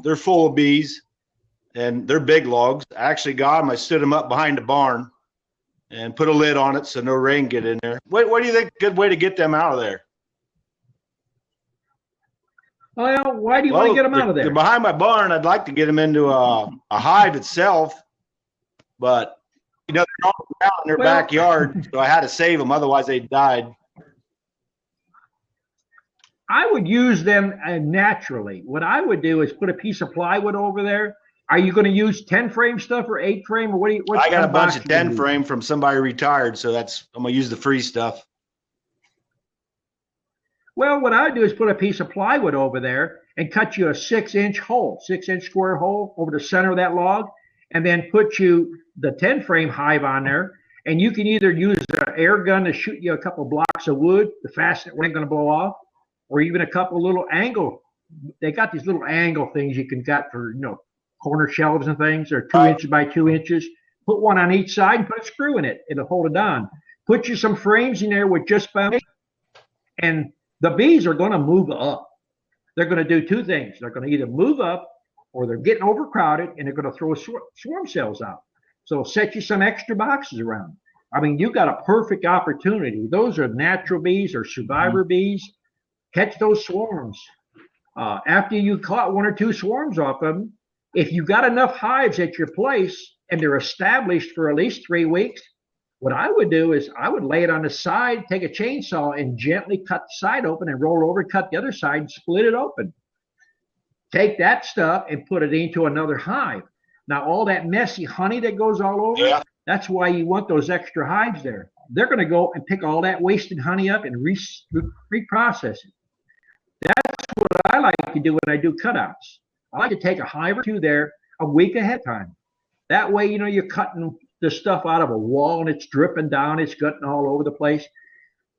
They're full of bees, and they're big logs. I actually got them. I stood them up behind the barn and put a lid on it so no rain get in there. What do you think a good way to get them out of there? Well, why do you want to get them out of there? They're behind my barn. I'd like to get them into a hive itself, but they're all out in their backyard, so I had to save them. Otherwise, they died. I would use them naturally. What I would do is put a piece of plywood over there. Are you going to use 10 frame stuff or 8 frame, or what? I got a bunch of 10 frame from somebody retired, so I'm gonna use the free stuff. Well, what I would do is put a piece of plywood over there and cut you a 6-inch hole, 6-inch square hole over the center of that log, and then put you the 10 frame hive on there. And you can either use an air gun to shoot you a couple blocks of wood to fasten it when it's going to blow off, or even a couple little angle. They got these little angle things you can got for corner shelves and things. They're 2 inches by 2 inches. Put one on each side and put a screw in it. It'll hold it on. Put you some frames in there with just foundation, and the bees are going to move up. They're going to do 2 things. They're going to either move up, or they're getting overcrowded and they're going to throw swarm cells out. So set you some extra boxes around. I mean, you got a perfect opportunity. Those are natural bees or survivor bees. Catch those swarms. After you caught 1 or 2 swarms off them, if you got enough hives at your place and they're established for at least 3 weeks, what I would do is I would lay it on the side, take a chainsaw and gently cut the side open and roll over, cut the other side and split it open. Take that stuff and put it into another hive. Now, all that messy honey that goes all over, that's why you want those extra hives there. They're going to go and pick all that wasted honey up and reprocess it. That's what I like to do when I do cutouts. I like to take a hive or 2 there a week ahead of time. That way, you're cutting the stuff out of a wall and it's dripping down, it's getting all over the place.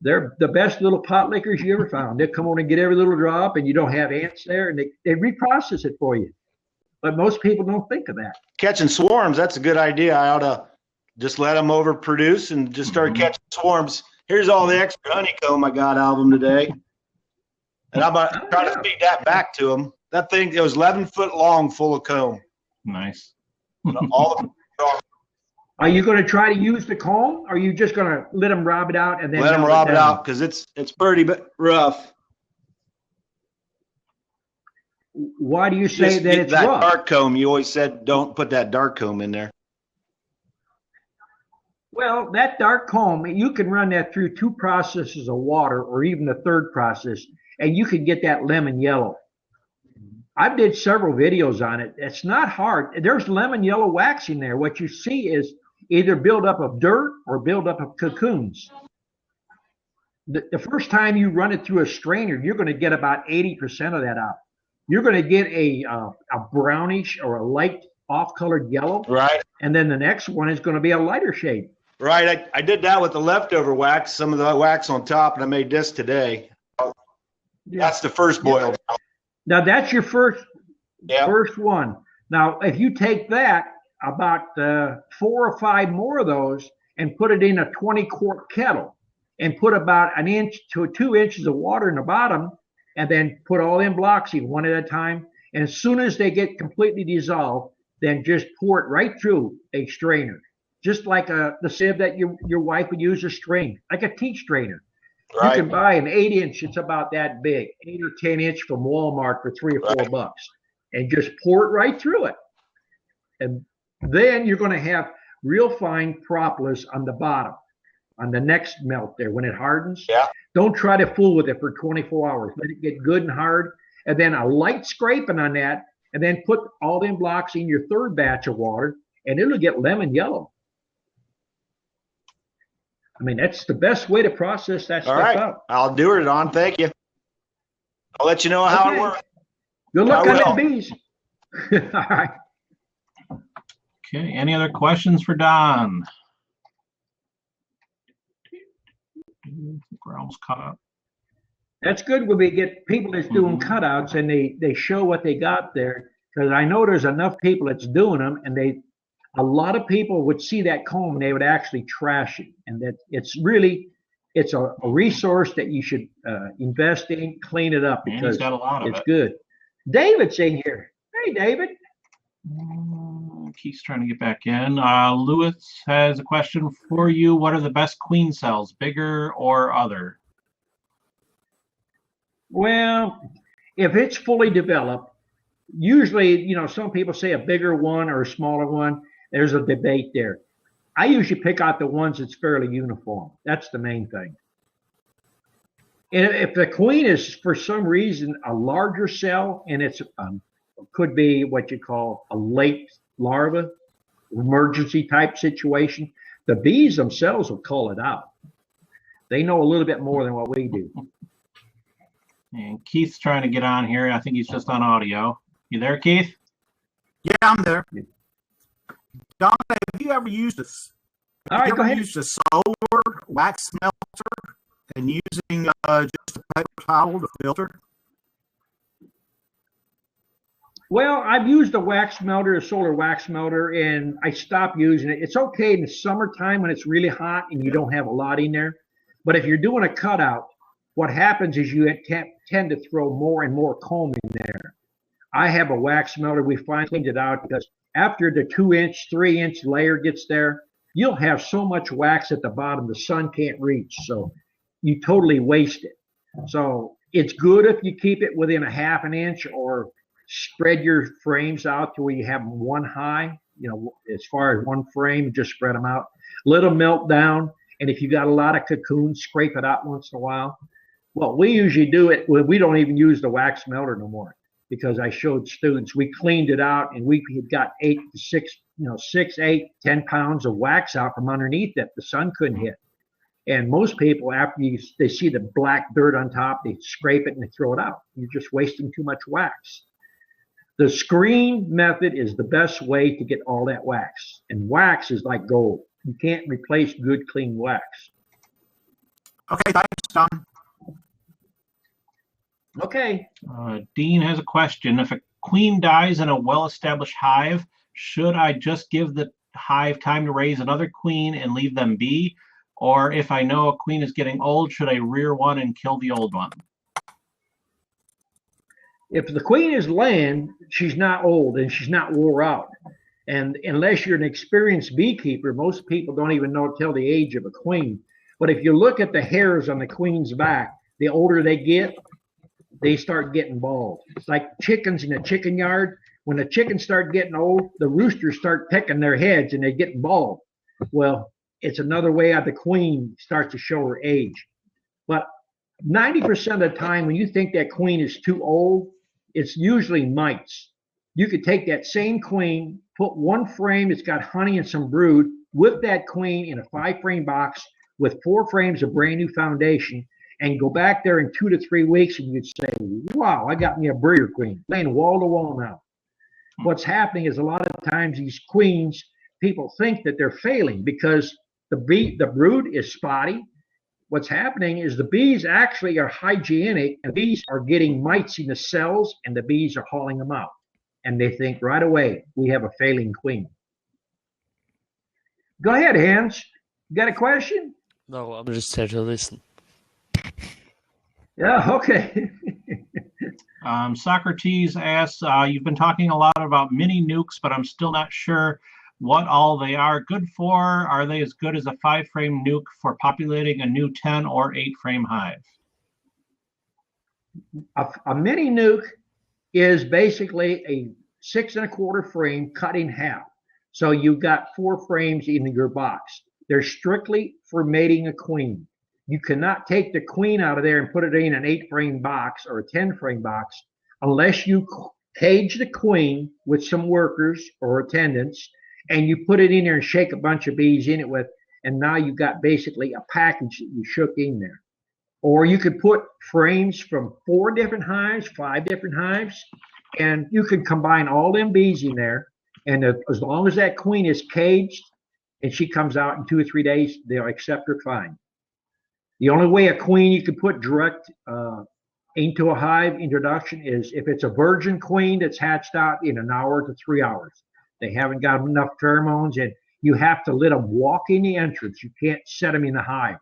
They're the best little pot lickers you ever found. They come on and get every little drop, and you don't have ants there, and they reprocess it for you. But most people don't think of that. Catching swarms, that's a good idea. I ought to just let them overproduce and just start catching swarms. Here's all the extra honeycomb I got out of them today. And I'm going to try to feed that back to them. That thing, it was 11 foot long, full of comb. Nice. Are you going to try to use the comb, or are you just going to let them rob it out and then let them rob it out, because it's pretty rough. Why do you say that it's that rough? dark comb? You always said don't put that dark comb in there. Well, that dark comb, you can run that through 2 processes of water, or even the 3rd process, and you can get that lemon yellow. I did several videos on it. It's not hard. There's lemon yellow wax in there. What you see is either buildup of dirt or buildup of cocoons. The first time you run it through a strainer, you're going to get about 80% of that out. You're going to get a brownish or a light off-colored yellow. Right. And then the next one is going to be a lighter shade. Right. I did that with the leftover wax, some of the wax on top, and I made this today. That's the first boil. Now, that's your first one. Now, if you take that, about 4 or 5 more of those, and put it in a 20-quart kettle, and put about an inch to 2 inches of water in the bottom, and then put all them blocks in one at a time. And as soon as they get completely dissolved, then just pour it right through a strainer, just like the sieve that your wife would use to strain, like a tea strainer. Right. You can buy an 8 inch. It's about that big, 8 or 10 inch from Walmart for $3 or $4, and just pour it right through it. And then you're going to have real fine propolis on the bottom, on the next melt there when it hardens. Yeah. Don't try to fool with it for 24 hours. Let it get good and hard, and then a light scraping on that, and then put all them blocks in your third batch of water, and it'll get lemon yellow. I mean, that's the best way to process that All stuff right. out. I'll do it, Don. Thank you. I'll let you know how it works. Good luck I on will. them bees. All right. Okay, any other questions for Don? We're almost caught up. That's good when we get people that's doing cutouts and they show what they got there, because I know there's enough people that's doing them, and a lot of people would see that comb and they would actually trash it, and that it's a resource that you should invest in, clean it up, And he's because got a lot of it's it. good. David's in here. Hey, David. Keith's trying to get back in. Lewis has a question for you. What are the best queen cells, bigger or other? Well, if it's fully developed, usually, some people say a bigger one or a smaller one. There's a debate there. I usually pick out the ones that's fairly uniform. That's the main thing. And if the queen is, for some reason, a larger cell, and it's could be what you call a late larva, emergency type situation, the bees themselves will call it out. They know a little bit more than what we do. And Keith's trying to get on here. I think he's just on audio. You there, Keith? Yeah, I'm there. Don, have you ever used All right, go ahead. used a solar wax melter and using just a paper towel to filter? Well, I've used a wax melter, a solar wax melter, and I stopped using it. It's okay in the summertime when it's really hot and you don't have a lot in there. But if you're doing a cutout, what happens is you tend to throw more and more comb in there. I have a wax melter. We finally cleaned it out because after the 2-inch, 3-inch layer gets there, you'll have so much wax at the bottom the sun can't reach. So you totally waste it. So it's good if you keep it within a 1/2 inch, or spread your frames out to where you have them one high, as far as one frame, just spread them out. Let them melt down. And if you got a lot of cocoons, scrape it out once in a while. Well, we usually do it when we don't even use the wax melter no more, because I showed students, we cleaned it out and we got 6, 8, 10 pounds of wax out from underneath that the sun couldn't hit. And most people, after they see the black dirt on top, they scrape it and they throw it out. You're just wasting too much wax. The screen method is the best way to get all that wax. And wax is like gold. You can't replace good, clean wax. Okay, thanks, Don. Okay. Dean has a question. If a queen dies in a well-established hive, should I just give the hive time to raise another queen and leave them be? Or if I know a queen is getting old, should I rear one and kill the old one? If the queen is laying, she's not old and she's not wore out. And unless you're an experienced beekeeper, most people don't even tell the age of a queen. But if you look at the hairs on the queen's back, the older they get, they start getting bald. It's like chickens in a chicken yard. When the chickens start getting old, the roosters start pecking their heads and they get bald. Well, it's another way how the queen starts to show her age. But 90% of the time when you think that queen is too old, it's usually mites. You could take that same queen, put one frame that's got honey and some brood with that queen in a 5-frame box with 4 frames of brand new foundation, and go back there in 2 to 3 weeks and you'd say, wow, I got me a breeder queen, laying wall to wall now. What's happening is a lot of times these queens, people think that they're failing because the brood is spotty. What's happening is the bees actually are hygienic, and bees are getting mites in the cells, and the bees are hauling them out. And they think right away, we have a failing queen. Go ahead, Hans. You got a question? No, I'm just here to listen. Yeah, okay. Socrates asks, you've been talking a lot about mini nukes, but I'm still not sure what all they are good for. Are they as good as a 5-frame nuke for populating a new 10 or 8-frame hive? A mini nuke is basically a 6 1/4 frame cut in half. So you've got 4 frames in your box. They're strictly for mating a queen. You cannot take the queen out of there and put it in an 8-frame box or a 10-frame box unless you cage the queen with some workers or attendants and you put it in there and shake a bunch of bees in it with, and now you've got basically a package that you shook in there. Or you could put frames from 4 different hives, 5 different hives, and you can combine all them bees in there. And as long as that queen is caged and she comes out in 2 or 3 days, they'll accept her fine. The only way a queen you can put direct into a hive introduction is if it's a virgin queen that's hatched out in an hour to 3 hours. They haven't got enough pheromones, and you have to let them walk in the entrance. You can't set them in the hive.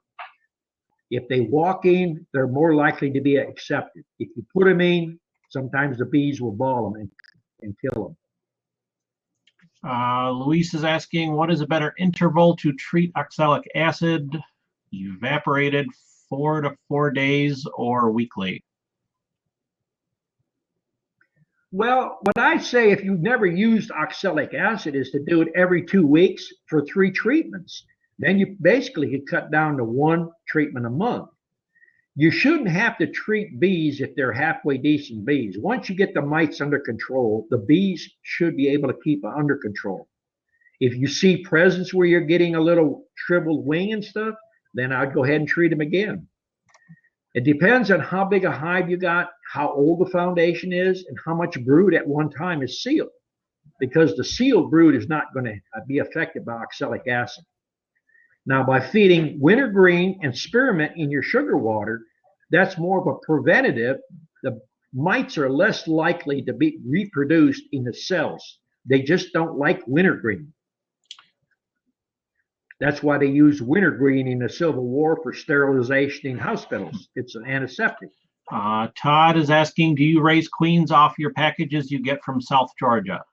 If they walk in, they're more likely to be accepted. If you put them in, sometimes the bees will ball them and kill them. Luis is asking, what is a better interval to treat oxalic acid? Evaporated 4 to 4 days or weekly? Well, what I say if you've never used oxalic acid is to do it every 2 weeks for 3 treatments. Then you basically could cut down to 1 treatment a month. You shouldn't have to treat bees if they're halfway decent bees. Once you get the mites under control, the bees should be able to keep it under control. If you see presence where you're getting a little shriveled wing and stuff, then I'd go ahead and treat them again. It depends on how big a hive you got, how old the foundation is, and how much brood at one time is sealed. Because the sealed brood is not going to be affected by oxalic acid. Now, by feeding wintergreen and spearmint in your sugar water, that's more of a preventative. The mites are less likely to be reproduced in the cells. They just don't like wintergreen. That's why they use wintergreen in the Civil War for sterilization in hospitals. It's an antiseptic. Todd is asking, do you raise queens off your packages you get from South Georgia?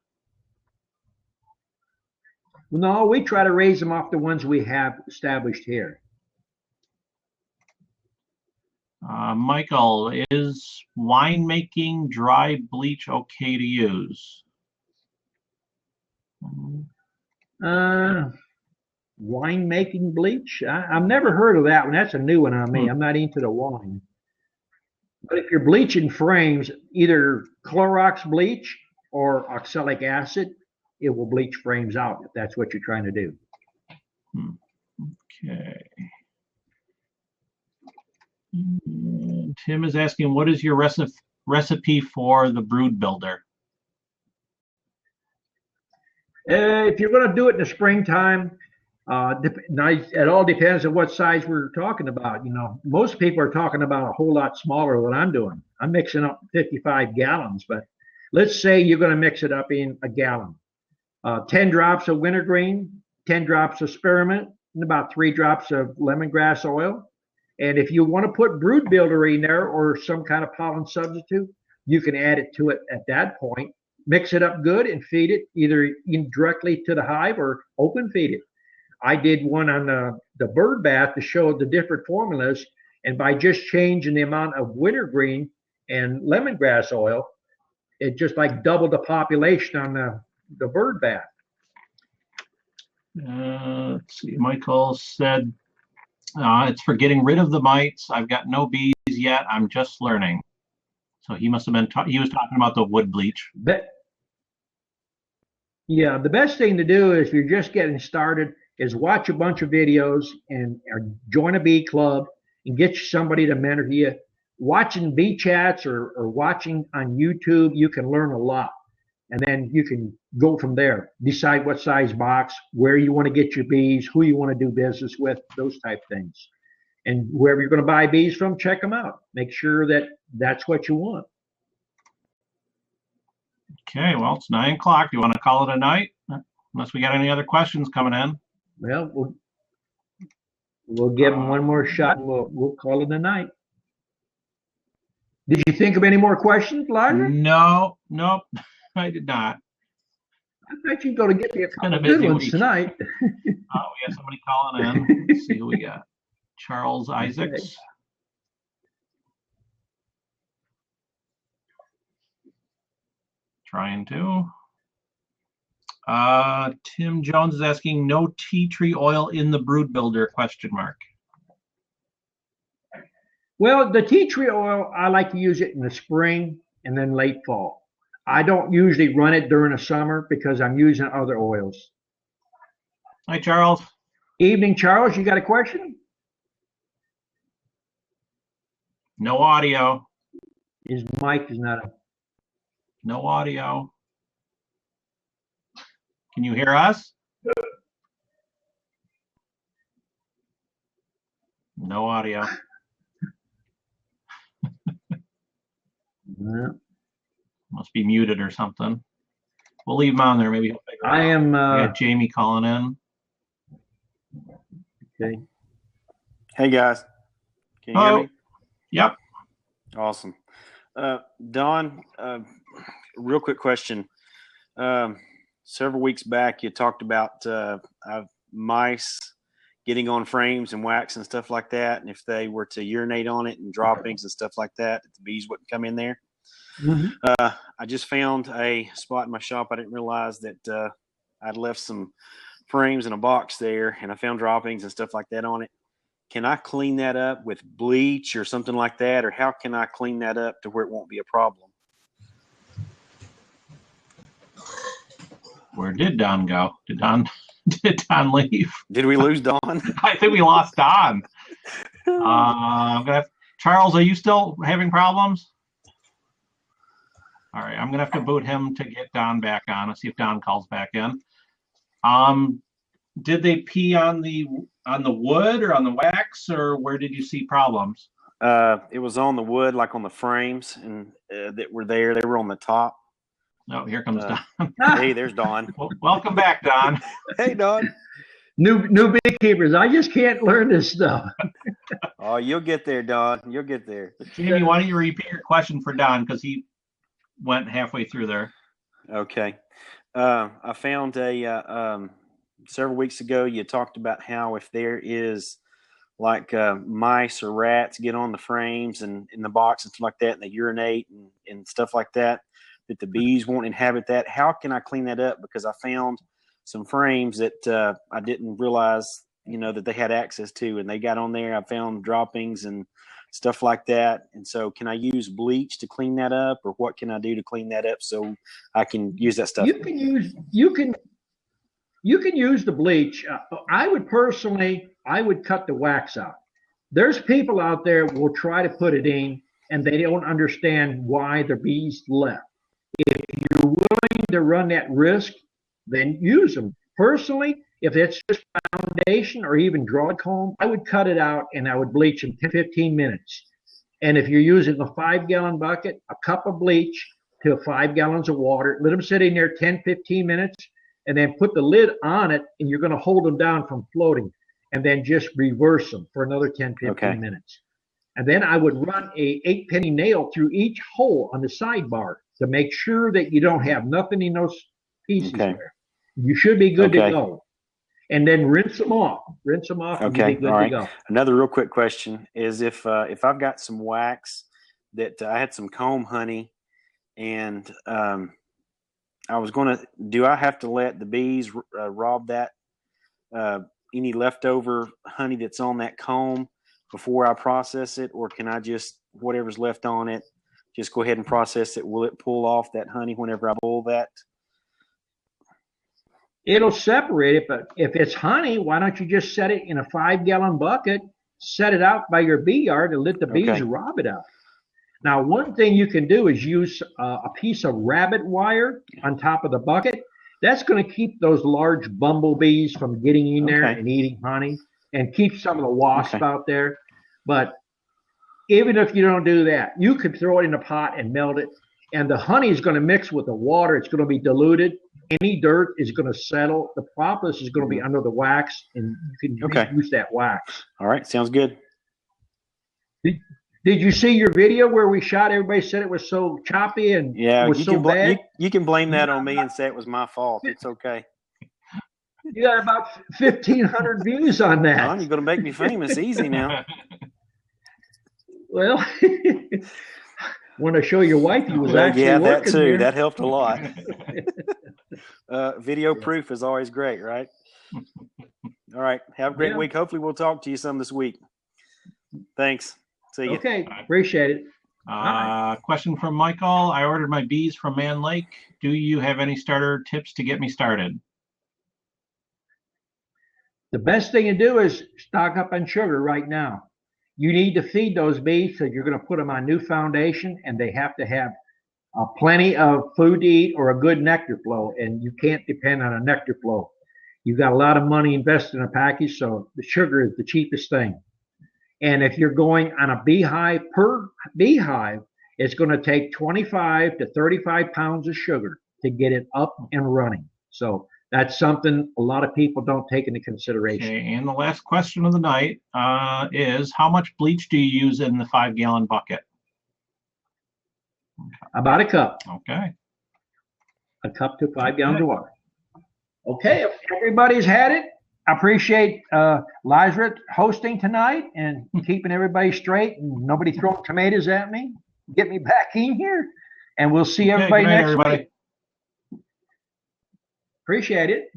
No, we try to raise them off the ones we have established here. Michael, is winemaking dry bleach okay to use? Winemaking bleach? I've never heard of that one. That's a new one on me. I'm not into the wine. But if you're bleaching frames, either Clorox bleach or oxalic acid, it will bleach frames out if that's what you're trying to do. Okay. Tim is asking, what is your recipe for the brood builder? If you're going to do it in the springtime, it all depends on what size we're talking about. You know, most people are talking about a whole lot smaller than I'm doing. I'm mixing up 55 gallons, but let's say you're going to mix it up in a gallon. 10 drops of wintergreen, 10 drops of spearmint, and about 3 drops of lemongrass oil. And if you want to put brood builder in there or some kind of pollen substitute, you can add it to it at that point. Mix it up good and feed it either directly to the hive or open feed it. I did one on the bird bath to show the different formulas, and by just changing the amount of wintergreen and lemongrass oil, it just like doubled the population on the bird bath. Let's see. Michael said it's for getting rid of the mites. I've got no bees yet. I'm just learning. So he must have been. He was talking about the wood bleach. Yeah, the best thing to do is if you're just getting started is watch a bunch of videos and or join a bee club and get somebody to mentor you. Watching bee chats or watching on YouTube, you can learn a lot. And then you can go from there. Decide what size box, where you want to get your bees, who you want to do business with, those type things. And whoever you're going to buy bees from, check them out. Make sure that that's what you want. Okay, well, it's 9 o'clock. Do you want to call it a night? Unless we got any other questions coming in. Well, We'll give them one more shot and we'll call it a night. Did you think of any more questions, Elijah? No, nope, I did not. I bet you're going to get me a couple a good busy ones week. tonight. Oh, we have somebody calling in. Let's see who we got. Charles Isaacs. Okay. Trying to. Tim Jones is asking, no tea tree oil in the brood builder, question mark. Well, the tea tree oil, I like to use it in the spring and then late fall. I don't usually run it during the summer because I'm using other oils. Hi, Charles. Evening, Charles. You got a question? No audio. His mic is not. No audio. Can you hear us? No audio. Yeah. Must be muted or something. We'll leave him on there. Maybe he'll figure it out. I am. We got Jamie calling in. Okay. Hey guys, can you hear me? Yep. Awesome. Don, real quick question. Several weeks back, you talked about mice getting on frames and wax and stuff like that, and if they were to urinate on it and droppings and stuff like that, the bees wouldn't come in there. Mm-hmm. I just found a spot in my shop. I didn't realize that I'd left some frames in a box there, and I found droppings and stuff like that on it. Can I clean that up with bleach or something like that, or how can I clean that up to where it won't be a problem? Where did Don go? Did Don leave? Did we lose Don? I think we lost Don. Charles, are you still having problems? All right, I'm gonna have to boot him to get Don back on. Let's see if Don calls back in. Did they pee on the wood or on the wax, or where did you see problems? It was on the wood, like on the frames, and that were there. They were on the top. Oh, here comes Don. Hey, there's Don. Well, welcome back, Don. Hey, Don. New beekeepers. I just can't learn this stuff. Oh, you'll get there, Don. You'll get there. Jamie, why don't you repeat your question for Don, because he went halfway through there. Okay. I found several weeks ago, you talked about how if there is like mice or rats get on the frames and in the box and stuff like that, and they urinate and stuff like that, that the bees won't inhabit that. How can I clean that up? Because I found some frames that I didn't realize, that they had access to, and they got on there. I found droppings and stuff like that. And so can I use bleach to clean that up, or what can I do to clean that up so I can use that stuff? You can use the bleach. I would cut the wax out. There's people out there who will try to put it in, and they don't understand why the bees left. If you're willing to run that risk, then use them. Personally, if it's just foundation or even draw comb, I would cut it out and I would bleach them 10-15 minutes. And if you're using a 5-gallon bucket, a cup of bleach to 5 gallons of water, let them sit in there 10-15 minutes, and then put the lid on it, and you're going to hold them down from floating, and then just reverse them for another 10-15 minutes. And then I would run a 8-penny nail through each hole on the sidebar to make sure that you don't have nothing in those pieces there. You should be good to go. And then rinse them off. And you'll be good to go. Another real quick question is if I've got some wax that I had some comb honey, and I was going to, do I have to let the bees rob that, any leftover honey that's on that comb before I process it, or can I just, whatever's left on it, just go ahead and process it? Will it pull off that honey whenever I pull that? It'll separate it, but if it's honey, why don't you just set it in a 5-gallon bucket, set it out by your bee yard, and let the bees rob it out. Now, one thing you can do is use a piece of rabbit wire on top of the bucket. That's going to keep those large bumblebees from getting in there and eating honey, and keep some of the wasps out there. But even if you don't do that, you could throw it in a pot and melt it, and the honey is going to mix with the water. It's going to be diluted. Any dirt is going to settle. The propolis is going to be under the wax, and you can use that wax. All right, sounds good. Did you see your video where we shot? Everybody said it was so choppy and it was so bad. You can blame that on me and say it was my fault. It's okay. You got about 1,500 views on that. Well, you're going to make me famous easy now. Well, want to show your wife you was actually working that too. there. That helped a lot. Video proof is always great, right? All right. Have a great week. Hopefully we'll talk to you some this week. Thanks. See you. Okay. Appreciate it. Question from Michael. I ordered my bees from Man Lake. Do you have any starter tips to get me started? The best thing to do is stock up on sugar right now. You need to feed those bees because you're going to put them on new foundation, and they have to have plenty of food to eat or a good nectar flow, and you can't depend on a nectar flow. You've got a lot of money invested in a package, so the sugar is the cheapest thing. And if you're going on a beehive per beehive, it's going to take 25 to 35 pounds of sugar to get it up and running. So that's something a lot of people don't take into consideration. Okay, and the last question of the night is, how much bleach do you use in the 5-gallon bucket? About a cup. Okay. A cup to 5 gallons of water. Okay, if everybody's had it, I appreciate Liza hosting tonight and keeping everybody straight and nobody throwing tomatoes at me. Get me back in here, and we'll see everybody next week. Appreciate it.